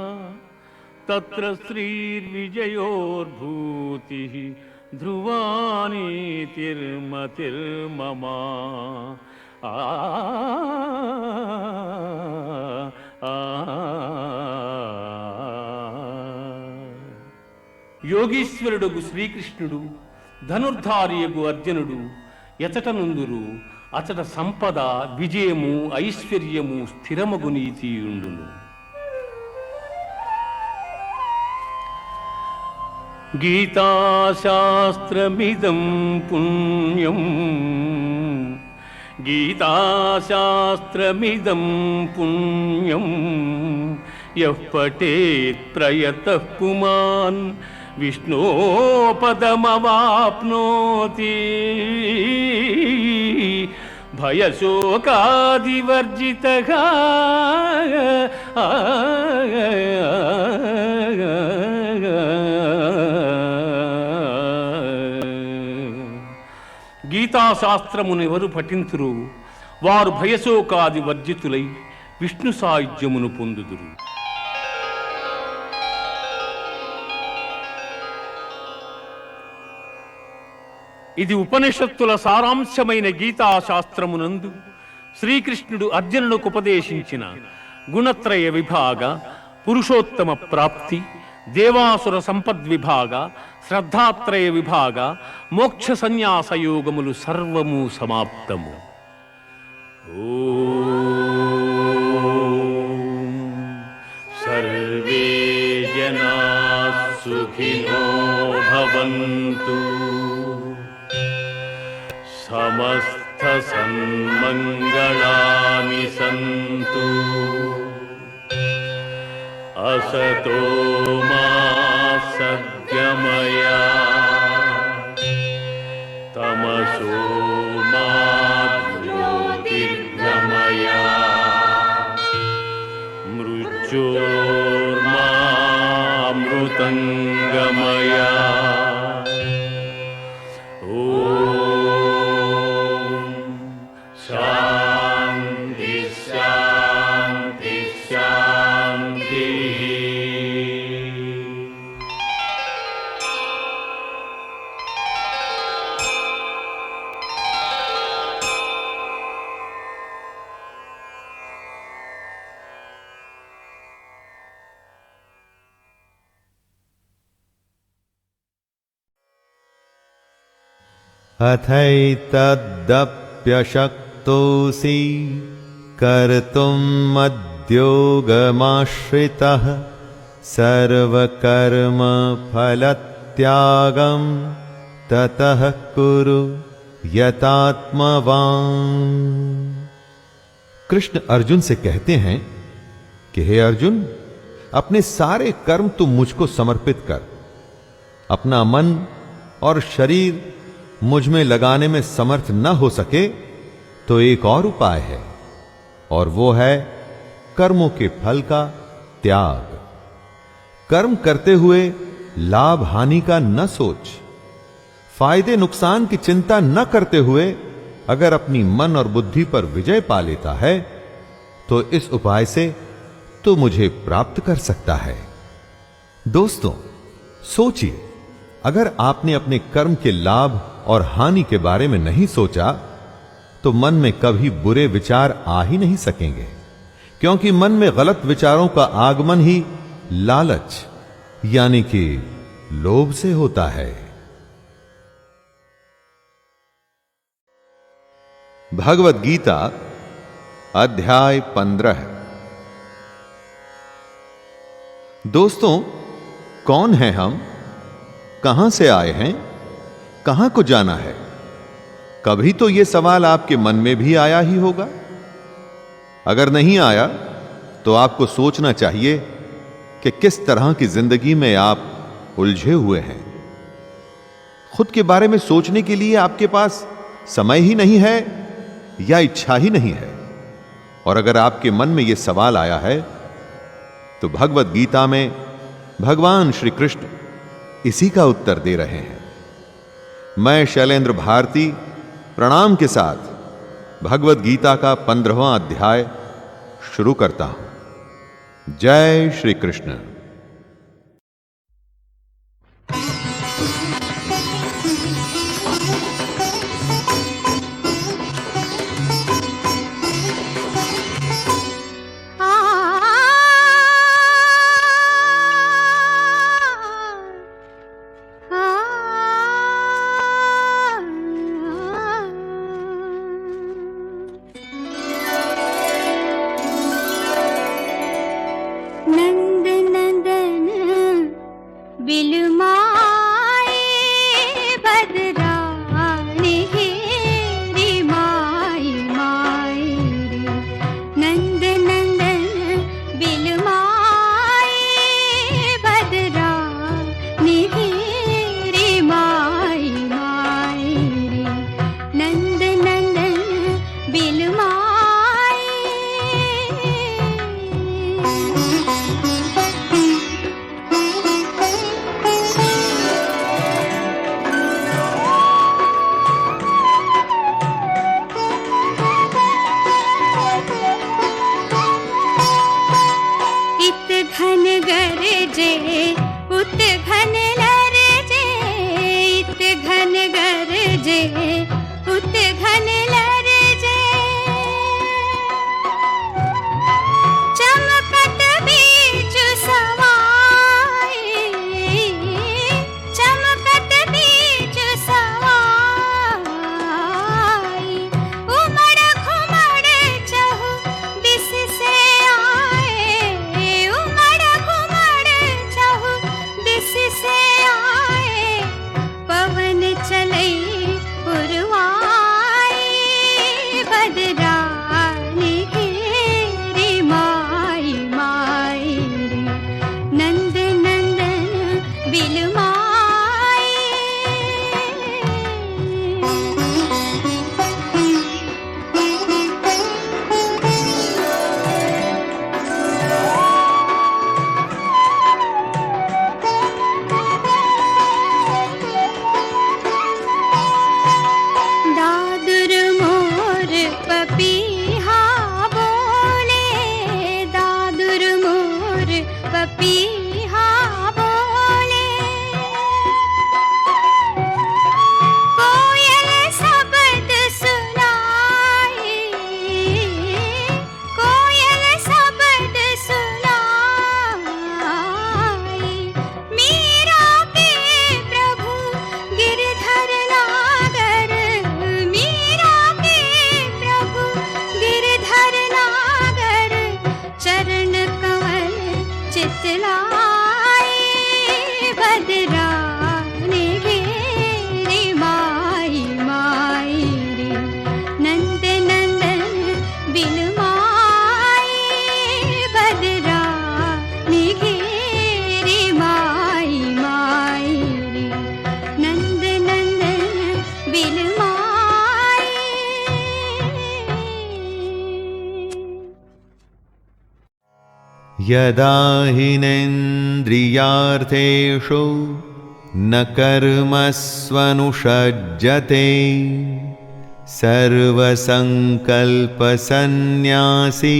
తత్ర శ్రీర్విజయోర్భూతిః ధ్రువా నీతిర్మతిర్మమ. యోగీశ్వరుడు శ్రీకృష్ణుడు, ధనుర్ధారియగు అర్జునుడు ఎచట నుందురు అచట సంపద, విజయము, ఐశ్వర్యము, స్థిరమగు నీతియుండును. గీతాశాస్త్రమిదం పుణ్యం, గీతాశాస్త్రమిదం పుణ్యం యః పఠేత్ ప్రయతః పుమాన్ విష్ణోపదమవాప్నోతి భయశోకాదివర్జితః. గీతాశాస్త్రమును ఎవరు పఠింతురు వారు భయశోకాది వర్జితులై విష్ణు సాయుధ్యమును పొందుదురు. ఇది ఉపనిషత్తుల సారాంశమైన గీతాశాస్త్రమునందు శ్రీకృష్ణుడు అర్జునులకు ఉపదేశించిన గుణత్రయ విభాగ, పురుషోత్తమ ప్రాప్తి, దేవాసుర సంపద్విభాగ, శ్రద్ధాత్రయ విభాగ, మోక్ష సన్యాస యోగములు సర్వము సమాప్తము. ఓం సర్వే జనాః సుఖినో భవంతు, సమస్త సన్మంగళాని సంతు, असतो मा सद्गमय तमसो मा ज्योतिर्गमय मृत्योर्मामृतङ्गमय ॐ शान्ति शान्ति शान्ति. अथैतदप्यशक्तोऽसि कर्तुं मद्योगमाश्रितः सर्वकर्मफलत्यागं ततः कुरु यतात्मवान्. कृष्ण अर्जुन से कहते हैं कि हे अर्जुन, अपने सारे कर्म तुम मुझको समर्पित कर. अपना मन और शरीर मुझ में लगाने में समर्थ न हो सके तो एक और उपाय है, और वो है कर्मों के फल का त्याग। कर्म करते हुए लाभ हानि का न सोच, फायदे नुकसान की चिंता न करते हुए अगर अपनी मन और बुद्धि पर विजय पा लेता है तो इस उपाय से तो मुझे प्राप्त कर सकता है। दोस्तों, सोचिए, अगर आपने अपने कर्म के लाभ और हानि के बारे में नहीं सोचा तो मन में कभी बुरे विचार आ ही नहीं सकेंगे, क्योंकि मन में गलत विचारों का आगमन ही लालच यानी कि लोभ से होता है। भगवत गीता अध्याय 15। दोस्तों, कौन हैं हम, कहां से आए हैं, कहां को जाना है? कभी तो यह सवाल आपके मन में भी आया ही होगा। अगर नहीं आया तो आपको सोचना चाहिए कि किस तरह की जिंदगी में आप उलझे हुए हैं। खुद के बारे में सोचने के लिए आपके पास समय ही नहीं है या इच्छा ही नहीं है। और अगर आपके मन में यह सवाल आया है तो भगवत गीता में भगवान श्री कृष्ण इसी का उत्तर दे रहे हैं। मैं शैलेंद्र भारती प्रणाम के साथ भगवत गीता का 15वां अध्याय शुरू करता हूं। जय श्री कृष्ण। नंद नंदन बिलमाए बदरानी हेरी माई माई रे। नंद नंदन बिलमाए बदरानी हेरी माई माई रे। नंद नंदन बिलमाए। इत घन गरजे उत घन लरजे। इत घन गरजे उत घन लरजे। चमकत बीच सवाई। चमकत बीच सवाई। उमड़ घुमड़ चहु दिस से आए। उमड़ घुमड़ चहु दिस से आए। पवन चलई यदा हिनेन्द्रियार्थेषु न कर्मस्वनुषज्जते सर्वसंकल्पसन्न्यासी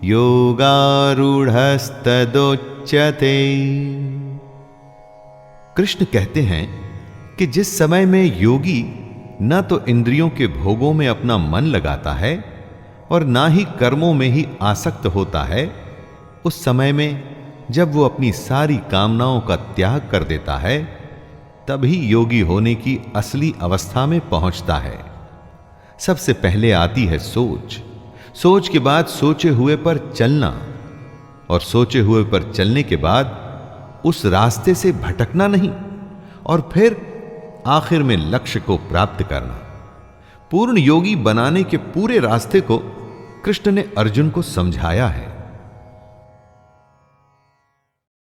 योगारूढ़स्तदोच्यते। कृष्ण कहते हैं कि जिस समय में योगी न तो इंद्रियों के भोगों में अपना मन लगाता है और ना ही कर्मों में ही आसक्त होता है, उस समय में जब वो अपनी सारी कामनाओं का त्याग कर देता है, तभी योगी होने की असली अवस्था में पहुंचता है। सबसे पहले आती है सोच, सोच के बाद सोचे हुए पर चलना, और सोचे हुए पर चलने के बाद उस रास्ते से भटकना नहीं, और फिर आखिर में लक्ष्य को प्राप्त करना। पूर्ण योगी बनाने के पूरे रास्ते को कृष्ण ने अर्जुन को समझाया है।